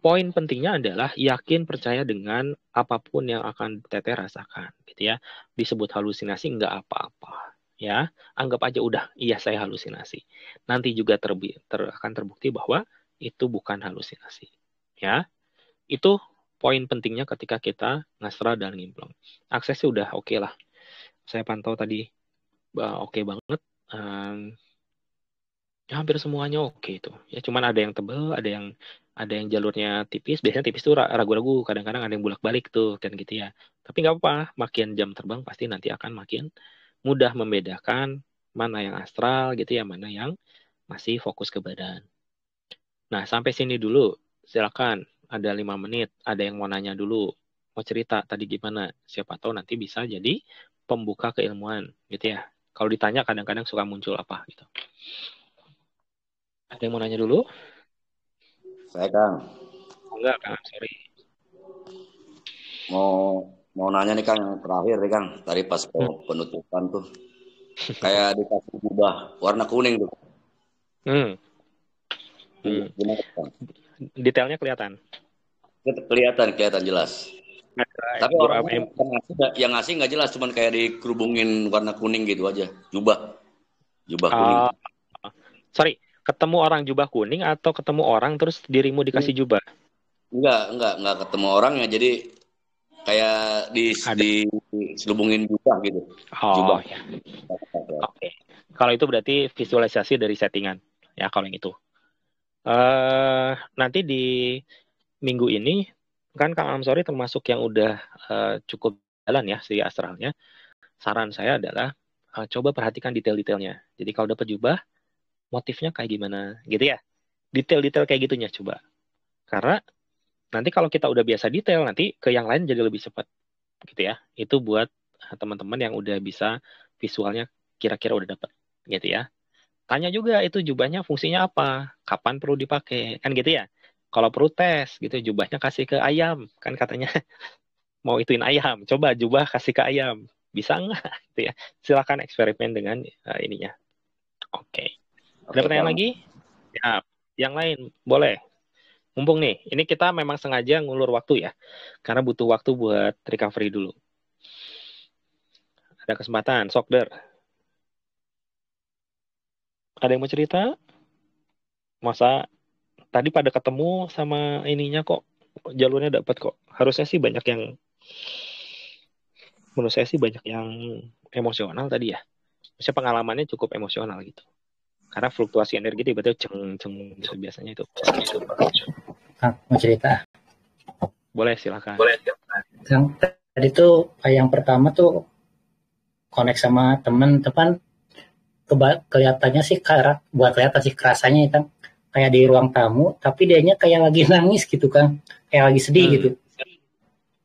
Poin pentingnya adalah yakin percaya dengan apapun yang akan Teteh rasakan gitu ya. Disebut halusinasi nggak apa-apa ya. Anggap aja udah iya saya halusinasi. Nanti juga akan terbukti bahwa itu bukan halusinasi ya. Itu poin pentingnya ketika kita ngasra dan ngimplong. Aksesnya udah oke lah. Saya pantau tadi oke banget. Ya hampir semuanya oke itu. Ya cuman ada yang tebel, ada yang jalurnya tipis. Biasanya tipis tuh ragu-ragu. Kadang-kadang ada yang bolak-balik tuh kan gitu ya. Tapi nggak apa-apa. Makin jam terbang pasti nanti akan makin mudah membedakan mana yang astral gitu ya, mana yang masih fokus ke badan. Nah, sampai sini dulu. Silakan, ada 5 menit. Ada yang mau nanya dulu. Mau cerita tadi gimana? Siapa tahu nanti bisa jadi pembuka keilmuan, gitu ya. Kalau ditanya kadang-kadang suka muncul apa gitu. Ada yang mau nanya dulu? Saya Kang, Oh, enggak, Kang. Sorry. mau mau nanya nih Kang yang terakhir nih Kang. Tadi pas Hmm. penutupan tuh kayak dikasih jubah warna kuning tuh. Hmm. Hmm. Gimana Kang? Detailnya kelihatan. Kelihatan kelihatan jelas. Ada Tapi orangnya yang ngasih nggak jelas, cuman kayak dikerubungin warna kuning gitu aja. Jubah kuning. uh, sorry, ketemu orang jubah kuning atau ketemu orang terus dirimu dikasih jubah? Enggak ketemu orangnya. Jadi kayak Ada. diselubungin jubah gitu. Oh, Jubah. ya. Oke. Kalau itu berarti visualisasi dari settingan. Ya, kalau yang itu. Nanti di minggu ini kan Kang Amsori termasuk yang udah cukup jalan ya si astralnya. Saran saya adalah coba perhatikan detail-detailnya. Jadi kalau dapat jubah, motifnya kayak gimana, gitu ya. Detail-detail kayak gitunya coba. Karena nanti kalau kita udah biasa detail, nanti ke yang lain jadi lebih cepat, gitu ya. Itu buat teman-teman yang udah bisa visualnya kira-kira udah dapat, gitu ya. Tanya juga itu jubahnya fungsinya apa, kapan perlu dipakai, kan gitu ya. Kalau perlu tes gitu, jubahnya kasih ke ayam, kan katanya mau ituin ayam, coba jubah kasih ke ayam, bisa nggak? Gitu ya. Silakan eksperimen dengan ininya. Oke. Ada Oke pertanyaan Kang. lagi? Ya, yang lain boleh. Mumpung nih, ini kita memang sengaja ngulur waktu ya, karena butuh waktu buat recovery dulu. Ada kesempatan, sok der. Ada yang mau cerita? Masa tadi pada ketemu sama ininya kok, jalurnya dapat kok. Harusnya sih banyak yang menurut saya sih banyak yang emosional tadi ya. Maksudnya pengalamannya cukup emosional gitu. Karena fluktuasi energi tiba-tiba ceng gitu biasanya itu. Mau cerita. Boleh silakan. Yang tadi tuh yang pertama tuh connect sama teman-teman, kelihatannya sih buat kelihatan sih kerasanya kan kayak di ruang tamu, tapi dianya kayak lagi nangis gitu kan, kayak lagi sedih gitu.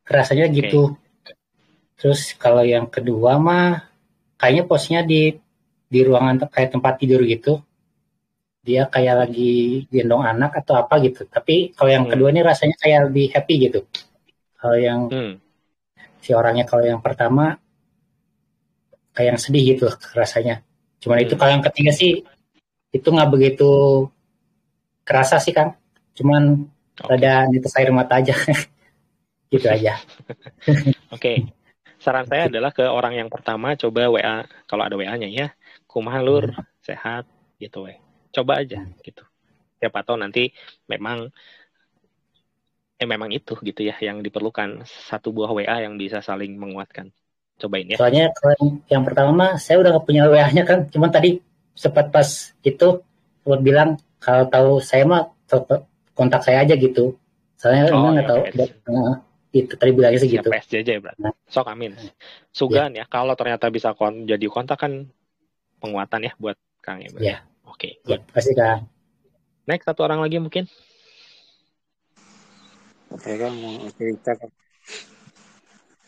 Kerasanya gitu. Terus kalau yang kedua mah kayaknya posnya di ruangan kayak tempat tidur gitu. Dia kayak lagi gendong anak atau apa gitu. Tapi kalau yang kedua ini rasanya kayak lebih happy gitu. Kalau yang si orangnya, kalau yang pertama kayak yang sedih gitu rasanya. Cuman itu kalau yang ketiga sih itu nggak begitu kerasa sih Kang. Cuman ada netes air mata aja. Gitu aja. Oke. Saran saya adalah ke orang yang pertama coba WA, kalau ada WA-nya ya. Kumaha lur, sehat gitu weh. Coba aja gitu. Siapa tahu nanti memang itu gitu ya yang diperlukan, satu buah WA yang bisa saling menguatkan. Cobain ya. Soalnya kalau yang pertama mah saya udah gak punya WA-nya kan. Cuman tadi sempat pas itu sempat bilang kalau tahu saya mah kontak saya aja gitu. Soalnya emang nggak tahu. Itu tadi bilangnya segitu. Siap PSJJ berarti. Sok amin. Sugan ya. Kalau ternyata bisa jadi kontak kan penguatan ya buat Kang Emil. Ya. Oke. Ya, pasti Kang. Next, satu orang lagi mungkin. Saya kan mau cerita kan.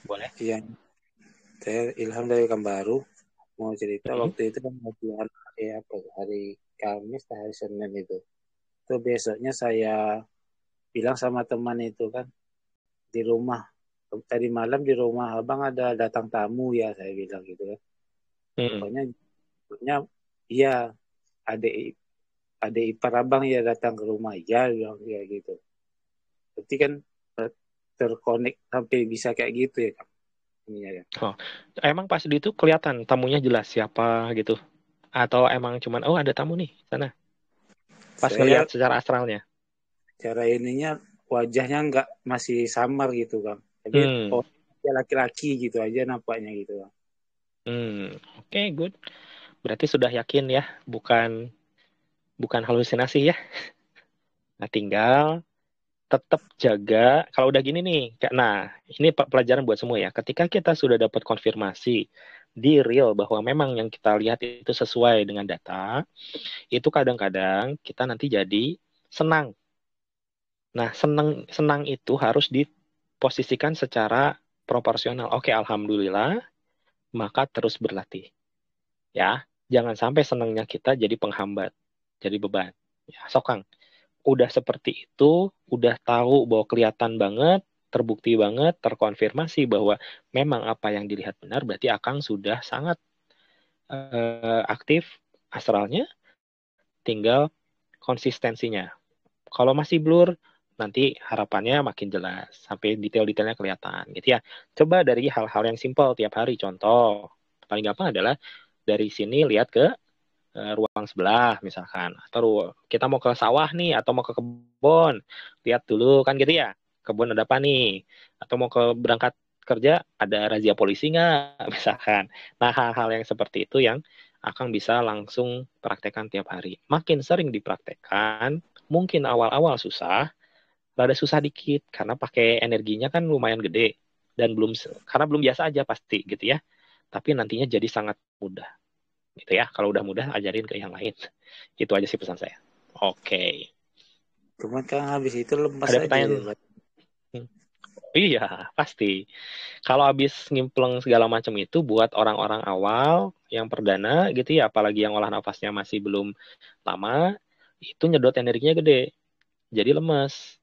Boleh. Iya. Saya Ilham dari Kambaru. Mau cerita waktu itu kan hari Kamis, hari Senin itu. Itu besoknya saya bilang sama teman itu kan, di rumah tadi malam di rumah abang ada datang tamu ya, saya bilang gitu kan. Pokoknya iya adik ipar abang ya datang ke rumah, ya bilang ya gitu. Berarti kan terkonek sampai bisa kayak gitu ya Kang. Ya. Emang pas di itu kelihatan tamunya jelas siapa gitu, atau emang cuman ada tamu nih sana pas ngelihat secara astralnya? Cara ininya wajahnya masih samar gitu Kang. Jadi dia laki-laki gitu aja nampaknya gitu Kang. Oke, good. Berarti sudah yakin ya, bukan halusinasi ya. Nah, tinggal tetap jaga. Kalau udah gini nih, nah ini pelajaran buat semua ya. Ketika kita sudah dapat konfirmasi di real bahwa memang yang kita lihat itu sesuai dengan data, itu kadang-kadang kita nanti jadi senang. Nah, senang itu harus diposisikan secara proporsional. Oke, alhamdulillah, maka terus berlatih. Ya, jangan sampai senangnya kita jadi penghambat, jadi beban. Ya, Sokang. Udah seperti itu, udah tahu bahwa kelihatan banget, terbukti banget, terkonfirmasi bahwa memang apa yang dilihat benar, berarti Akang sudah sangat aktif astralnya, tinggal konsistensinya. Kalau masih blur, nanti harapannya makin jelas, sampai detail-detailnya kelihatan gitu ya. Coba dari hal-hal yang simpel tiap hari, contoh, paling gampang adalah dari sini lihat ke ruang sebelah misalkan, atau kita mau ke sawah nih atau mau ke kebun, lihat dulu kan gitu ya, kebun ada apa nih, atau mau ke berangkat kerja ada razia polisi nggak misalkan. Nah, hal-hal yang seperti itu yang akan bisa langsung praktekkan tiap hari. Makin sering dipraktekkan, mungkin awal-awal susah, rada susah dikit karena pakai energinya kan lumayan gede dan karena belum biasa aja pasti gitu ya, tapi nantinya jadi sangat mudah gitu ya. Kalau udah mudah, ajarin ke yang lain. Itu aja sih pesan saya. Oke. Cuman kan habis itu lemas ada aja. Pertanyaan? Iya, pasti. Kalau habis ngimpleng segala macam itu buat orang-orang awal yang perdana gitu ya, apalagi yang olah nafasnya masih belum lama, itu nyedot energinya gede. Jadi lemes.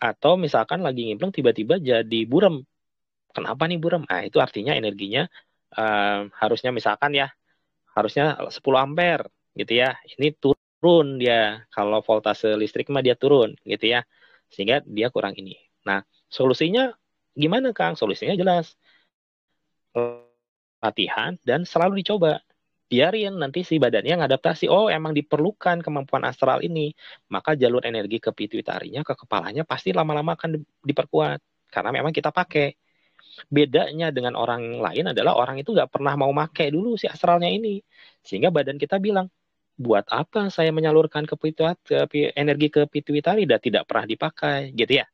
Atau misalkan lagi ngimpleng tiba-tiba jadi burem. Kenapa nih burem? Nah, itu artinya energinya harusnya misalkan ya, harusnya 10 ampere gitu ya. Ini turun dia. Kalau voltase listrik mah dia turun gitu ya. Sehingga dia kurang ini. Nah, solusinya gimana Kang? Solusinya jelas. Latihan dan selalu dicoba. Biarin nanti si badannya ngadaptasi. Oh, emang diperlukan kemampuan astral ini. Maka jalur energi ke pituitarinya, ke kepalanya pasti lama-lama akan diperkuat. Karena memang kita pakai. Bedanya dengan orang lain adalah orang itu nggak pernah mau make dulu si astralnya ini. Sehingga badan kita bilang, buat apa saya menyalurkan energi ke pituitari dan tidak pernah dipakai, gitu ya.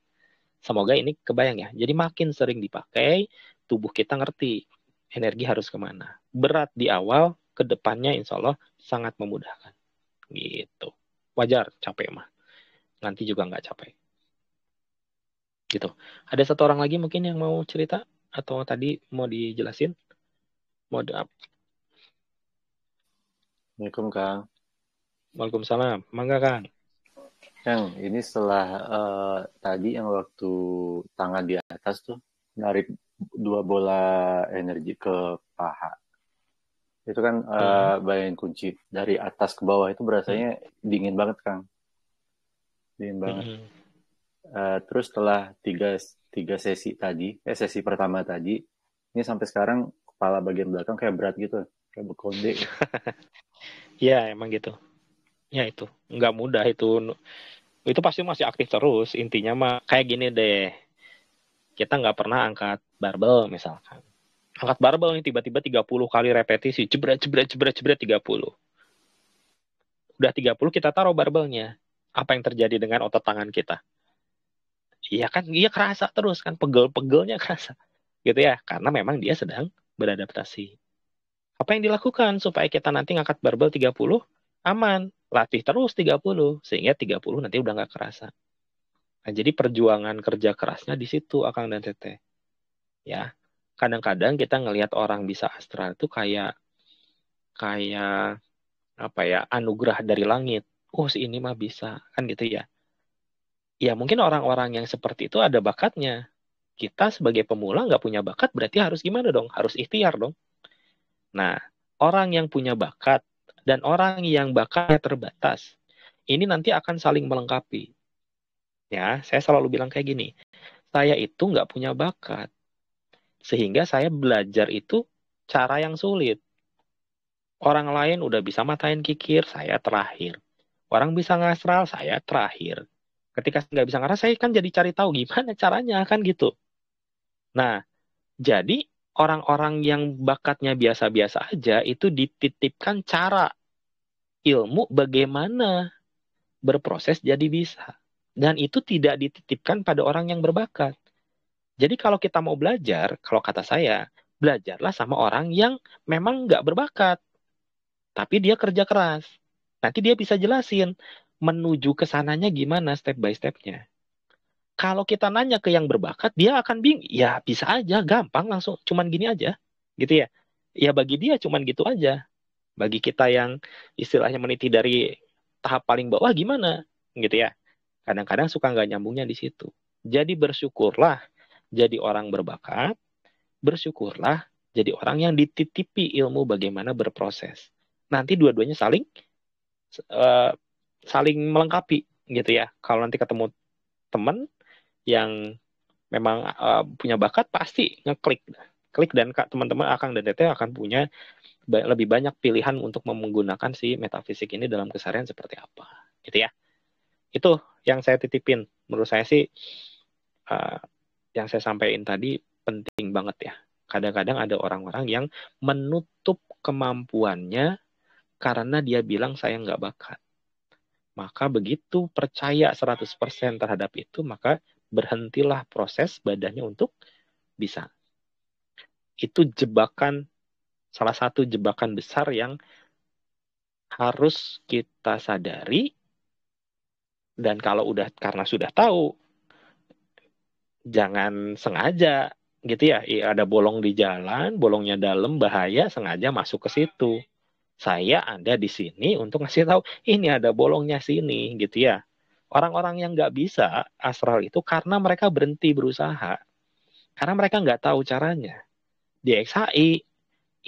Semoga ini kebayang ya. Jadi makin sering dipakai, tubuh kita ngerti energi harus kemana. Berat di awal, ke depannya insya Allah sangat memudahkan. Gitu. Wajar capek mah. Nanti juga nggak capek. Gitu. Ada satu orang lagi mungkin yang mau cerita? Atau tadi mau dijelasin? Mau Assalamualaikum Kang. Waalaikumsalam. Mangga Kang. Kang, ini setelah tadi yang waktu tangan di atas tuh narik 2 bola energi ke paha. Itu kan bayangin kunci dari atas ke bawah itu berasanya dingin banget Kang. Dingin banget. Terus setelah tiga sesi tadi, sesi pertama tadi, ini sampai sekarang kepala bagian belakang kayak berat gitu, kayak berkonde. Ya emang gitu. Ya itu nggak mudah itu pasti masih aktif terus. Intinya mah kayak gini deh, kita nggak pernah angkat barbel misalkan. Angkat barbel nih tiba-tiba 30 kali repetisi, jebret 30. Udah 30 kita taruh barbelnya. Apa yang terjadi dengan otot tangan kita? Iya kan, dia kerasa terus kan, pegel-pegelnya kerasa. Gitu ya, karena memang dia sedang beradaptasi. Apa yang dilakukan supaya kita nanti ngangkat barbel 30 aman? Latih terus 30, sehingga 30 nanti udah nggak kerasa. Nah, jadi perjuangan kerja kerasnya di situ, Akang dan Teteh. Ya, kadang-kadang kita ngelihat orang bisa astral itu kayak apa ya, anugerah dari langit. Oh, si ini mah bisa, kan gitu ya. Ya, mungkin orang-orang yang seperti itu ada bakatnya. Kita sebagai pemula nggak punya bakat, berarti harus gimana dong? Harus ikhtiar dong. Nah, orang yang punya bakat dan orang yang bakatnya terbatas, ini nanti akan saling melengkapi. Ya, saya selalu bilang kayak gini, saya itu nggak punya bakat, sehingga saya belajar itu cara yang sulit. Orang lain udah bisa matain kikir, saya terakhir. Orang bisa ngastral, saya terakhir. Ketika nggak bisa ngarah, saya kan jadi cari tahu gimana caranya, kan gitu. Nah, jadi orang-orang yang bakatnya biasa-biasa aja itu dititipkan cara ilmu bagaimana berproses jadi bisa. Dan itu tidak dititipkan pada orang yang berbakat. Jadi kalau kita mau belajar, kalau kata saya, belajarlah sama orang yang memang nggak berbakat. Tapi dia kerja keras. Nanti dia bisa jelasin menuju ke sananya gimana step by stepnya. Kalau kita nanya ke yang berbakat, dia akan bingung. Ya bisa aja, gampang langsung. Cuman gini aja. Gitu ya. Ya bagi dia cuman gitu aja. Bagi kita yang istilahnya meniti dari tahap paling bawah gimana? Gitu ya. Kadang-kadang suka nggak nyambungnya di situ. Jadi bersyukurlah jadi orang berbakat. Bersyukurlah jadi orang yang dititipi ilmu bagaimana berproses. Nanti dua-duanya saling melengkapi gitu ya. Kalau nanti ketemu teman yang memang punya bakat, pasti ngeklik dan teman-teman Akang dan Teteh akan punya lebih banyak pilihan untuk menggunakan si metafisik ini dalam keseharian seperti apa gitu ya. Itu yang saya titipin. Menurut saya sih yang saya sampaikan tadi penting banget ya. Kadang-kadang ada orang-orang yang menutup kemampuannya karena dia bilang saya nggak bakat. Maka begitu percaya 100% terhadap itu, maka berhentilah proses badannya untuk bisa. Itu salah satu jebakan besar yang harus kita sadari. Dan kalau karena sudah tahu, jangan sengaja gitu ya. Ada bolong di jalan, bolongnya dalam, bahaya, sengaja masuk ke situ. Saya ada di sini untuk ngasih tahu, ini ada bolongnya sini gitu ya. Orang-orang yang nggak bisa astral itu karena mereka berhenti berusaha. Karena mereka nggak tahu caranya. Di XHI,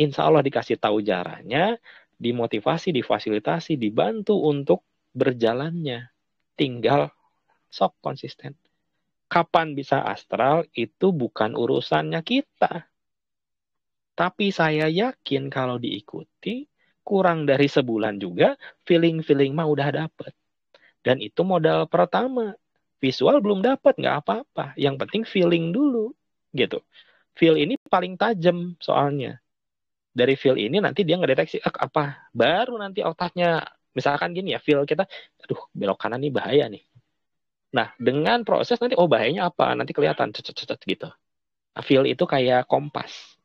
insya Allah dikasih tahu caranya, dimotivasi, difasilitasi, dibantu untuk berjalannya. Tinggal sok konsisten. Kapan bisa astral itu bukan urusannya kita. Tapi saya yakin kalau diikuti, kurang dari sebulan juga, feeling-feeling mah udah dapet. Dan itu modal pertama. Visual belum dapat, nggak apa-apa. Yang penting feeling dulu. Gitu. feel ini paling tajam soalnya. Dari feel ini nanti dia ngedeteksi apa, baru nanti otaknya misalkan gini ya, feel kita, aduh belok kanan nih bahaya nih. Nah dengan proses nanti bahayanya apa, nanti kelihatan cet gitu. Nah, feel itu kayak kompas.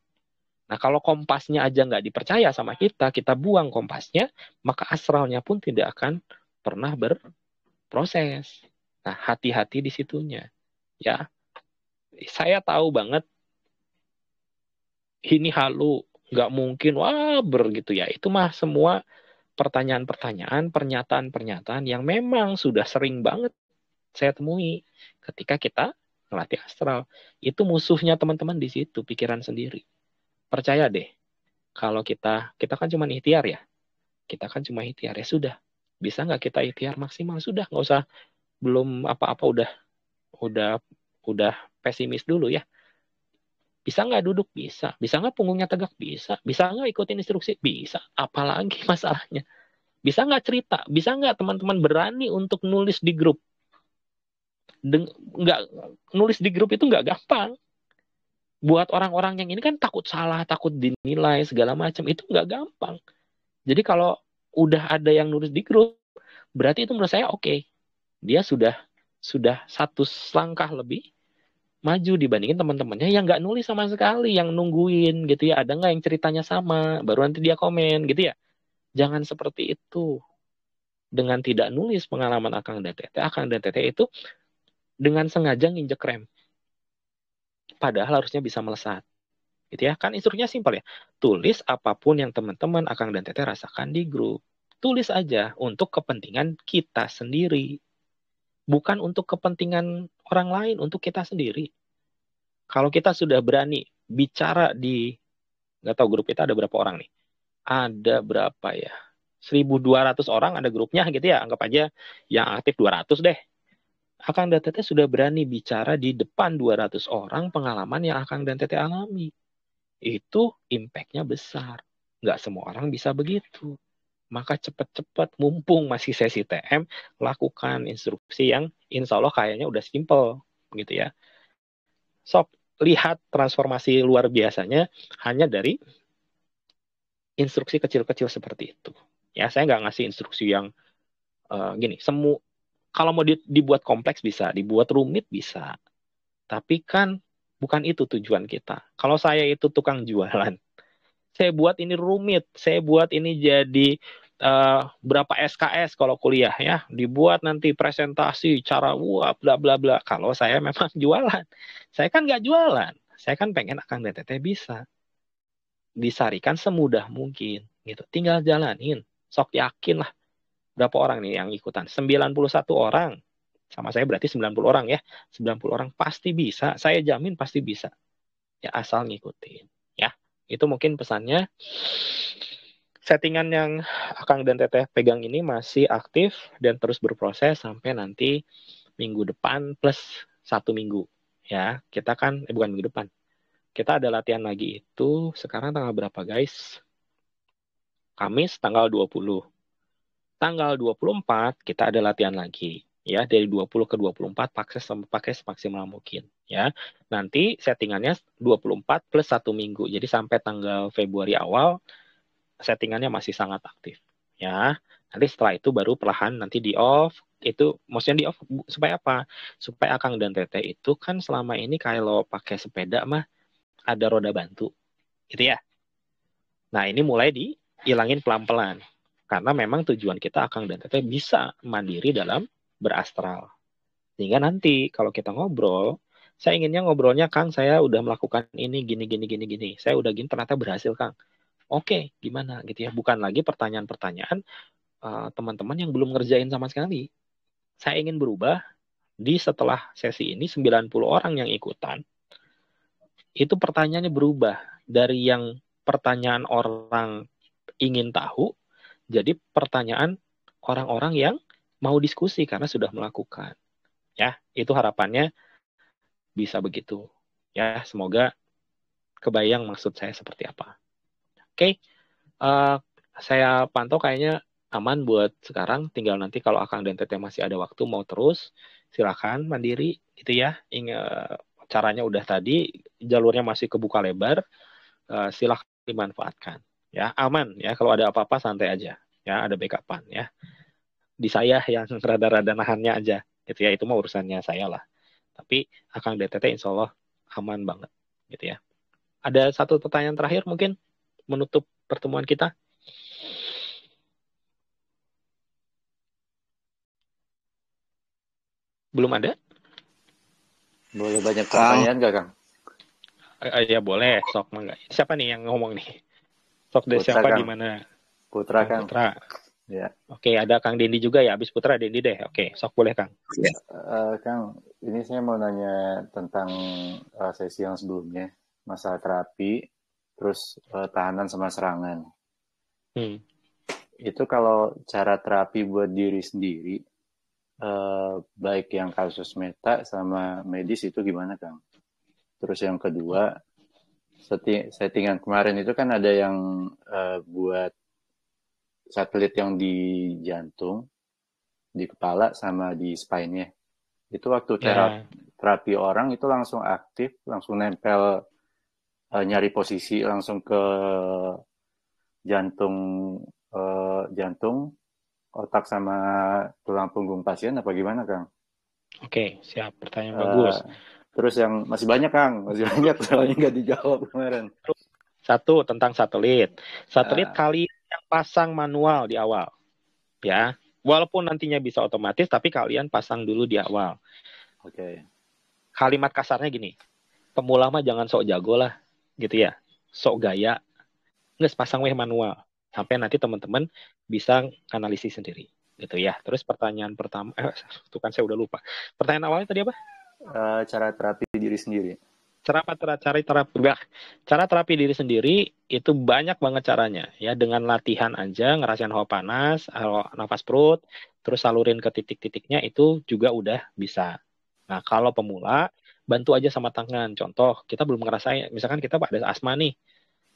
Nah kalau kompasnya aja nggak dipercaya sama kita buang kompasnya, maka astralnya pun tidak akan pernah berproses. Nah hati-hati di situnya ya. Saya tahu banget ini halu, nggak mungkin, gitu ya. Itu mah semua pertanyaan-pertanyaan, pernyataan-pernyataan yang memang sudah sering banget saya temui ketika kita melatih astral. Itu musuhnya teman-teman di situ, pikiran sendiri. Percaya deh, kalau kita kan cuma ikhtiar ya. Kita kan cuma ikhtiar, ya sudah. Bisa nggak kita ikhtiar maksimal? Sudah, nggak usah, belum apa-apa udah pesimis dulu ya. Bisa nggak duduk? Bisa. Bisa nggak punggungnya tegak? Bisa. Bisa nggak ikutin instruksi? Bisa. Apalagi masalahnya? Bisa nggak cerita? Bisa nggak teman-teman berani untuk nulis di grup? Nggak, nulis di grup itu nggak gampang. Buat orang-orang yang ini kan takut salah, takut dinilai, segala macam. Itu nggak gampang. Jadi kalau udah ada yang nulis di grup, berarti itu menurut saya oke. Dia sudah satu langkah lebih maju dibandingin teman-temannya yang nggak nulis sama sekali, yang nungguin gitu ya, ada nggak yang ceritanya sama, baru nanti dia komen gitu ya. Jangan seperti itu. Dengan tidak nulis pengalaman Akang dan Teteh itu dengan sengaja nginjek rem. Padahal harusnya bisa melesat. Gitu ya. Kan instruksinya simpel ya. Tulis apapun yang teman-teman Akang dan Teteh rasakan di grup. Tulis aja untuk kepentingan kita sendiri. Bukan untuk kepentingan orang lain, untuk kita sendiri. Kalau kita sudah berani bicara di, nggak tahu grup kita ada berapa orang nih. Ada berapa ya? 1.200 orang ada grupnya gitu ya. Anggap aja yang aktif 200 deh. Akang dan Teteh sudah berani bicara di depan 200 orang pengalaman yang Akang dan Teteh alami. Itu impact-nya besar. Nggak semua orang bisa begitu. Maka cepat-cepat, mumpung masih sesi TM, lakukan instruksi yang insya Allah kayaknya udah simple gitu ya. Sob, lihat transformasi luar biasanya hanya dari instruksi kecil-kecil seperti itu. Ya, saya nggak ngasih instruksi yang gini. Kalau mau dibuat kompleks bisa, dibuat rumit bisa. Tapi kan bukan itu tujuan kita. Kalau saya itu tukang jualan, saya buat ini rumit, saya buat ini jadi berapa SKS kalau kuliah ya, dibuat nanti presentasi cara bla bla bla. Kalau saya memang jualan, saya kan nggak jualan, saya kan pengen Akang dan Teteh bisa disarikan semudah mungkin gitu, tinggal jalanin, sok yakin lah. Berapa orang nih yang ikutan? 91 orang, sama saya berarti 90 orang ya, 90 orang pasti bisa, saya jamin pasti bisa ya, asal ngikutin ya. Itu mungkin pesannya. Settingan yang Akang dan Teteh pegang ini masih aktif dan terus berproses sampai nanti minggu depan plus 1 minggu. Ya, kita kan, bukan minggu depan. Kita ada latihan lagi itu, sekarang tanggal berapa guys? Kamis tanggal 20. Tanggal 24 kita ada latihan lagi. Ya, dari 20 ke 24 pakai semaksimal mungkin. Ya, nanti settingannya 24 plus 1 minggu. Jadi sampai tanggal Februari awal, settingannya masih sangat aktif ya. Nanti setelah itu baru perlahan nanti di off. Itu maksudnya di off supaya apa? Supaya Akang dan Teteh itu kan selama ini kalau pakai sepeda mah ada roda bantu gitu ya. Nah ini mulai dihilangin pelan-pelan karena memang tujuan kita Akang dan Teteh bisa mandiri dalam berastral. Sehingga nanti kalau kita ngobrol, saya inginnya ngobrolnya, Kang saya udah melakukan ini gini. Saya udah gini ternyata berhasil Kang. Oke, gimana gitu ya. Bukan lagi pertanyaan-pertanyaan teman-teman yang belum ngerjain sama sekali. Saya ingin berubah di setelah sesi ini 90 orang yang ikutan. Itu pertanyaannya berubah dari yang pertanyaan orang ingin tahu jadi pertanyaan orang-orang yang mau diskusi karena sudah melakukan. Ya, itu harapannya bisa begitu. Ya, semoga kebayang maksud saya seperti apa. Oke, saya pantau kayaknya aman buat sekarang. Tinggal nanti kalau Akang dan Teteh masih ada waktu mau terus, silakan mandiri gitu ya. caranya udah tadi, jalurnya masih kebuka lebar, silahkan dimanfaatkan. Ya, aman ya. Kalau ada apa-apa santai aja. Ya, ada backupan ya. Di saya yang rada-rada nahannya aja. Gitu ya, itu mah urusannya saya lah. Tapi Akang DTT insya Allah aman banget. Gitu ya. Ada satu pertanyaan terakhir mungkin menutup pertemuan kita. Belum ada? Boleh banyak Kang. pertanyaan nggak, Kang? Ya boleh, sok mangga. Siapa nih yang ngomong nih? Sok deh, Putra, siapa Kang. di mana? Putra, Kang. Putra. Ya. Oke, ada Kang Dendi juga ya. Abis Putra Dendi deh. Oke, sok boleh Kang. Kang, ini saya mau nanya tentang sesi yang sebelumnya, masalah terapi, terus tahanan sama serangan. Itu kalau cara terapi buat diri sendiri, baik yang kasus meta sama medis itu gimana, Kang? Terus yang kedua, settingan kemarin itu kan ada yang buat satelit yang di jantung, di kepala sama di spine-nya. Itu waktu terapi orang itu langsung aktif, langsung nempel, nyari posisi langsung ke jantung, otak sama tulang punggung pasien apa gimana, Kang? Oke, siap. Pertanyaan bagus. Terus yang masih banyak, Kang. Masih banyak, soalnya nggak dijawab kemarin. Satu, tentang satelit. Satelit kalian yang pasang manual di awal. Ya, walaupun nantinya bisa otomatis, tapi kalian pasang dulu di awal. Oke. Kalimat kasarnya gini, pemula mah jangan sok jago lah, gitu ya. Sok gaya. Nggak pasang weh manual. Sampai nanti teman-teman bisa analisis sendiri. Gitu ya. Terus pertanyaan pertama, itu kan saya udah lupa. Pertanyaan awalnya tadi apa? Cara terapi diri sendiri. Cara terapi diri sendiri itu banyak banget caranya. Ya, dengan latihan aja, ngerasain hawa panas, nafas perut, terus salurin ke titik-titiknya itu juga udah bisa. Nah, kalau pemula, bantu aja sama tangan. Contoh, kita belum ngerasain, misalkan kita ada asma nih,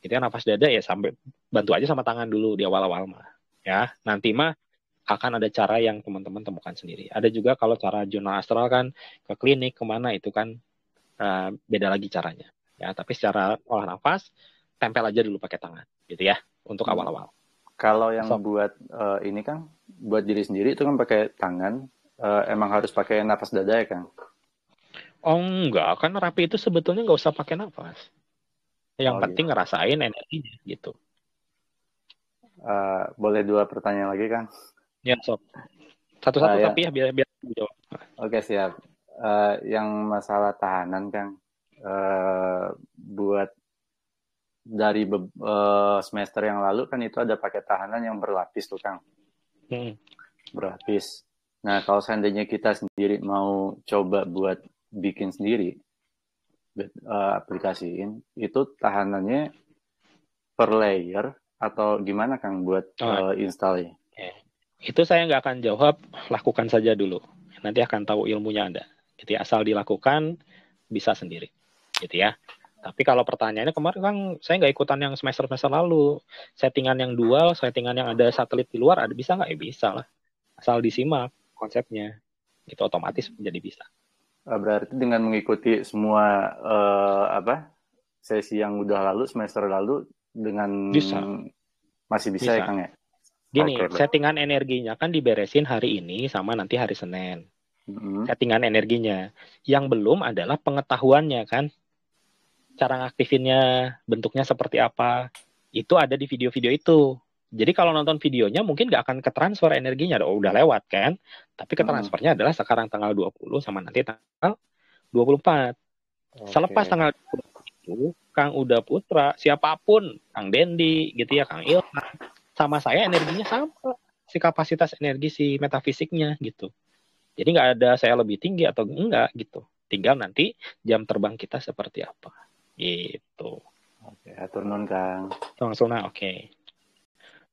kita nafas dada ya sampai bantu aja sama tangan dulu di awal-awal mah. Ya, nanti mah akan ada cara yang teman-teman temukan sendiri. Ada juga kalau cara jurnal astral kan ke klinik kemana itu kan beda lagi caranya. Ya, tapi secara olah nafas tempel aja dulu pakai tangan, gitu ya, untuk awal-awal. Kalau yang buat ini Kang, buat diri sendiri itu kan pakai tangan, emang harus pakai nafas dada ya, Kang? Oh enggak, kan terapi itu sebetulnya nggak usah pakai nafas. Yang penting ngerasain energinya gitu. Boleh 2 pertanyaan lagi, Kang? Ya, sob. Satu-satu tapi ya biar jawab. Oke, siap. Yang masalah tahanan, Kang, buat dari semester yang lalu kan itu ada pakai tahanan yang berlapis tuh, Kang. Berlapis. Nah, kalau seandainya kita sendiri mau coba buat bikin sendiri, aplikasiin, itu tahanannya per layer atau gimana, Kang, buat installnya? Itu saya nggak akan jawab, lakukan saja dulu. Nanti akan tahu ilmunya Anda. Gitu ya, asal dilakukan, bisa sendiri. Gitu ya. Tapi kalau pertanyaannya kemarin kan saya nggak ikutan yang semester-semester lalu. Settingan yang dual, settingan yang ada satelit di luar, ada bisa nggak? Ya bisa lah. Asal disimak konsepnya. Itu otomatis menjadi bisa. Berarti dengan mengikuti semua sesi yang udah lalu, semester lalu, dengan bisa. Masih bisa ya, Kang ya? Gini, settingan energinya kan diberesin hari ini sama nanti hari Senin. Settingan energinya. Yang belum adalah pengetahuannya kan. Cara ngaktifinnya, bentuknya seperti apa. Itu ada di video-video itu. Jadi kalau nonton videonya mungkin nggak akan ketransfer energinya. Udah lewat kan. Tapi ketransfernya adalah sekarang tanggal 20 sama nanti tanggal 24. Selepas tanggal 20 itu, Kang Uda Putra, siapapun, Kang Dendi, gitu ya, Kang Ilham, sama saya energinya sama. Si kapasitas energi, si metafisiknya gitu. Jadi nggak ada saya lebih tinggi atau enggak gitu. Tinggal nanti jam terbang kita seperti apa. Gitu. Oke, atur nuhun, Kang. Langsung oke.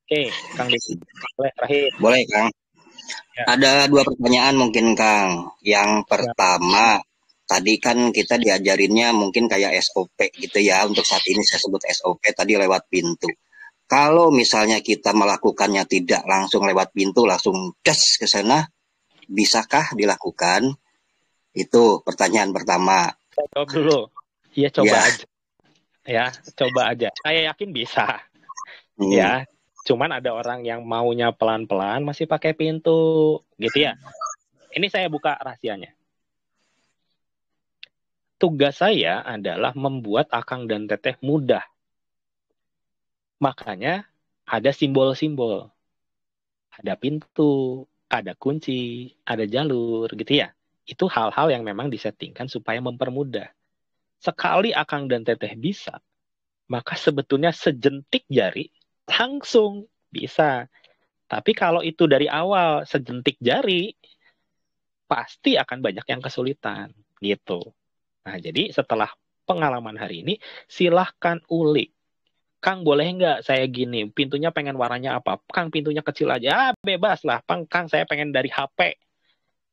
Oke, Kang Dendi, boleh terakhir. Boleh, Kang. Ya. Ada 2 pertanyaan mungkin, Kang. Yang pertama, tadi kan kita diajarinnya mungkin kayak SOP gitu ya. Untuk saat ini saya sebut SOP tadi lewat pintu. Kalau misalnya kita melakukannya tidak langsung lewat pintu, langsung das ke sana, bisakah dilakukan? Itu pertanyaan pertama. Jawab dulu. Iya, coba Ya. aja. Ya, coba aja. Saya yakin bisa. Hmm. Ya, cuman ada orang yang maunya pelan-pelan masih pakai pintu, gitu ya. Ini saya buka rahasianya. Tugas saya adalah membuat Akang dan Teteh mudah. Makanya ada simbol-simbol. Ada pintu, ada kunci, ada jalur, gitu ya. Itu hal-hal yang memang disettingkan supaya mempermudah. Sekali Akang dan Teteh bisa, maka sebetulnya sejentik jari langsung bisa. Tapi kalau itu dari awal sejentik jari, pasti akan banyak yang kesulitan, gitu. Nah, jadi setelah pengalaman hari ini, silahkan ulik. Kang, boleh nggak saya gini, pintunya pengen warnanya apa? Kang, pintunya kecil aja. Bebas lah. Kang, saya pengen dari HP.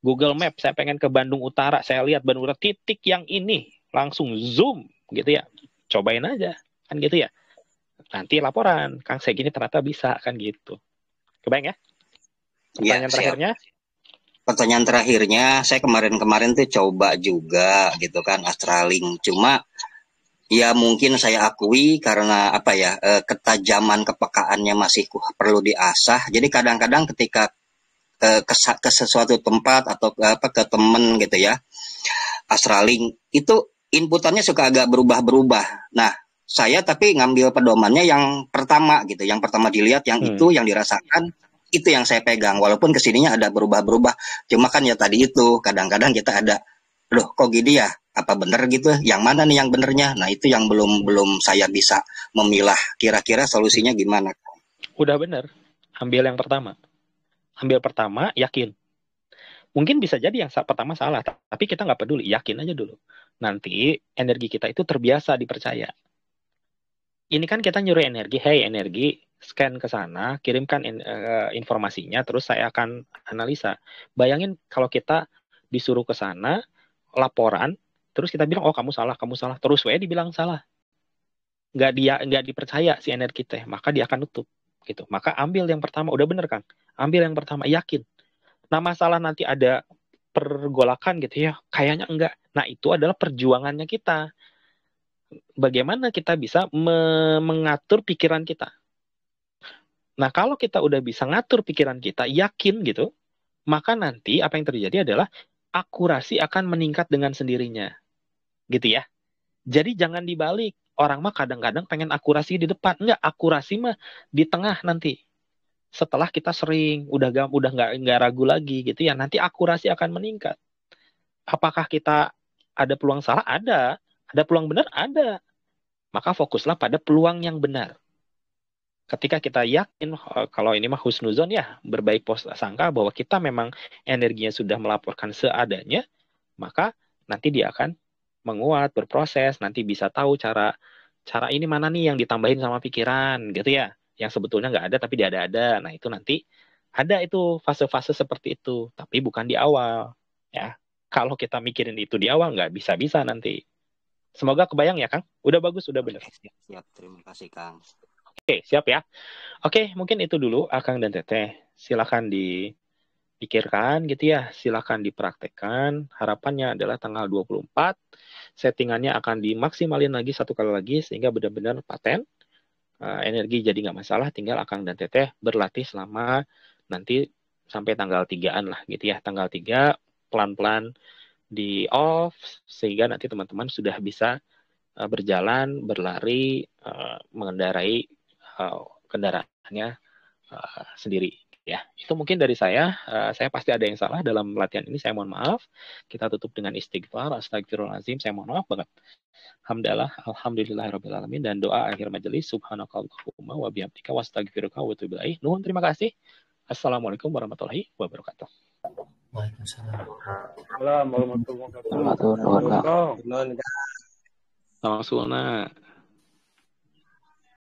Google Map, saya pengen ke Bandung Utara. Saya lihat Bandung Utara, titik yang ini. Langsung zoom, gitu ya. Cobain aja. Kan gitu ya. Nanti laporan. Kang, saya gini ternyata bisa. Kan gitu. Kebayang ya? Ya, Pertanyaan siap. terakhirnya? Pertanyaan terakhirnya, saya kemarin-kemarin tuh coba juga gitu kan Astralink. Cuma ya mungkin saya akui karena apa ya, ketajaman kepekaannya masih perlu diasah. Jadi kadang-kadang ketika ke sesuatu tempat atau ke temen gitu ya, Astralink itu inputannya suka agak berubah-berubah. Nah, saya tapi ngambil pedomannya yang pertama gitu, yang pertama dilihat, yang itu yang dirasakan, itu yang saya pegang. Walaupun kesininya ada berubah-berubah, cuma kan ya tadi itu kadang-kadang kita ada, loh kok gini ya? Apa bener gitu? Yang mana nih yang benernya? Nah itu yang belum saya bisa memilah. Kira-kira solusinya gimana? Udah bener. Ambil yang pertama. Ambil pertama, yakin. Mungkin bisa jadi yang pertama salah, tapi kita nggak peduli, yakin aja dulu. Nanti energi kita itu terbiasa dipercaya. Ini kan kita nyuruh energi, hey energi, scan ke sana, kirimkan informasinya, terus saya akan analisa. Bayangin kalau kita disuruh ke sana, laporan, terus kita bilang, oh kamu salah, terus dibilang salah. Nggak dipercaya si energi teh, maka dia akan nutup. Gitu. Maka ambil yang pertama, udah bener kan? Ambil yang pertama, yakin. Nah masalah nanti ada pergolakan gitu ya, kayaknya enggak. Nah itu adalah perjuangannya kita. Bagaimana kita bisa mengatur pikiran kita. Nah kalau kita udah bisa ngatur pikiran kita, yakin gitu, maka nanti apa yang terjadi adalah akurasi akan meningkat dengan sendirinya. Gitu ya. Jadi jangan dibalik. Orang mah kadang-kadang pengen akurasi di depan. Enggak, akurasi mah di tengah nanti. Setelah kita sering, udah nggak ragu lagi gitu ya, nanti akurasi akan meningkat. Apakah kita ada peluang salah? Ada peluang benar? Ada. Maka fokuslah pada peluang yang benar. Ketika kita yakin, kalau ini mah husnuzon ya, berbaik sangka bahwa kita memang energinya sudah melaporkan seadanya, maka nanti dia akan menguat, berproses, nanti bisa tahu cara ini mana nih yang ditambahin sama pikiran, gitu ya. Yang sebetulnya nggak ada, tapi dia ada. Nah, itu nanti ada itu fase-fase seperti itu, tapi bukan di awal. Ya, kalau kita mikirin itu di awal, nggak bisa-bisa nanti. Semoga kebayang ya, Kang. Udah bagus, udah benar. Siap, terima kasih, Kang. Oke, siap ya. Oke, mungkin itu dulu, Akang dan Teteh. Silakan dipikirkan gitu ya, silakan dipraktekkan. Harapannya adalah tanggal 24, settingannya akan dimaksimalin lagi satu kali lagi, sehingga benar-benar paten. Energi jadi nggak masalah, tinggal Akang dan Teteh berlatih selama nanti sampai tanggal 3-an lah gitu ya. Tanggal 3 pelan-pelan di off, sehingga nanti teman-teman sudah bisa berjalan, berlari, mengendarai kendaraannya sendiri. Ya, itu mungkin dari saya. Saya pasti ada yang salah dalam latihan ini. Saya mohon maaf. Kita tutup dengan istighfar. Astagfirullahaladzim. Saya mohon maaf banget. Alhamdulillahirrahmanirrahim. Dan doa akhir majelis. Subhanakallahumma wa bihamdika wa astaghfiruka wa atubu ilaik. Nuhun, terima kasih. Assalamualaikum warahmatullahi wabarakatuh. Waalaikumsalam. Assalamualaikum warahmatullahi wabarakatuh. Langsung,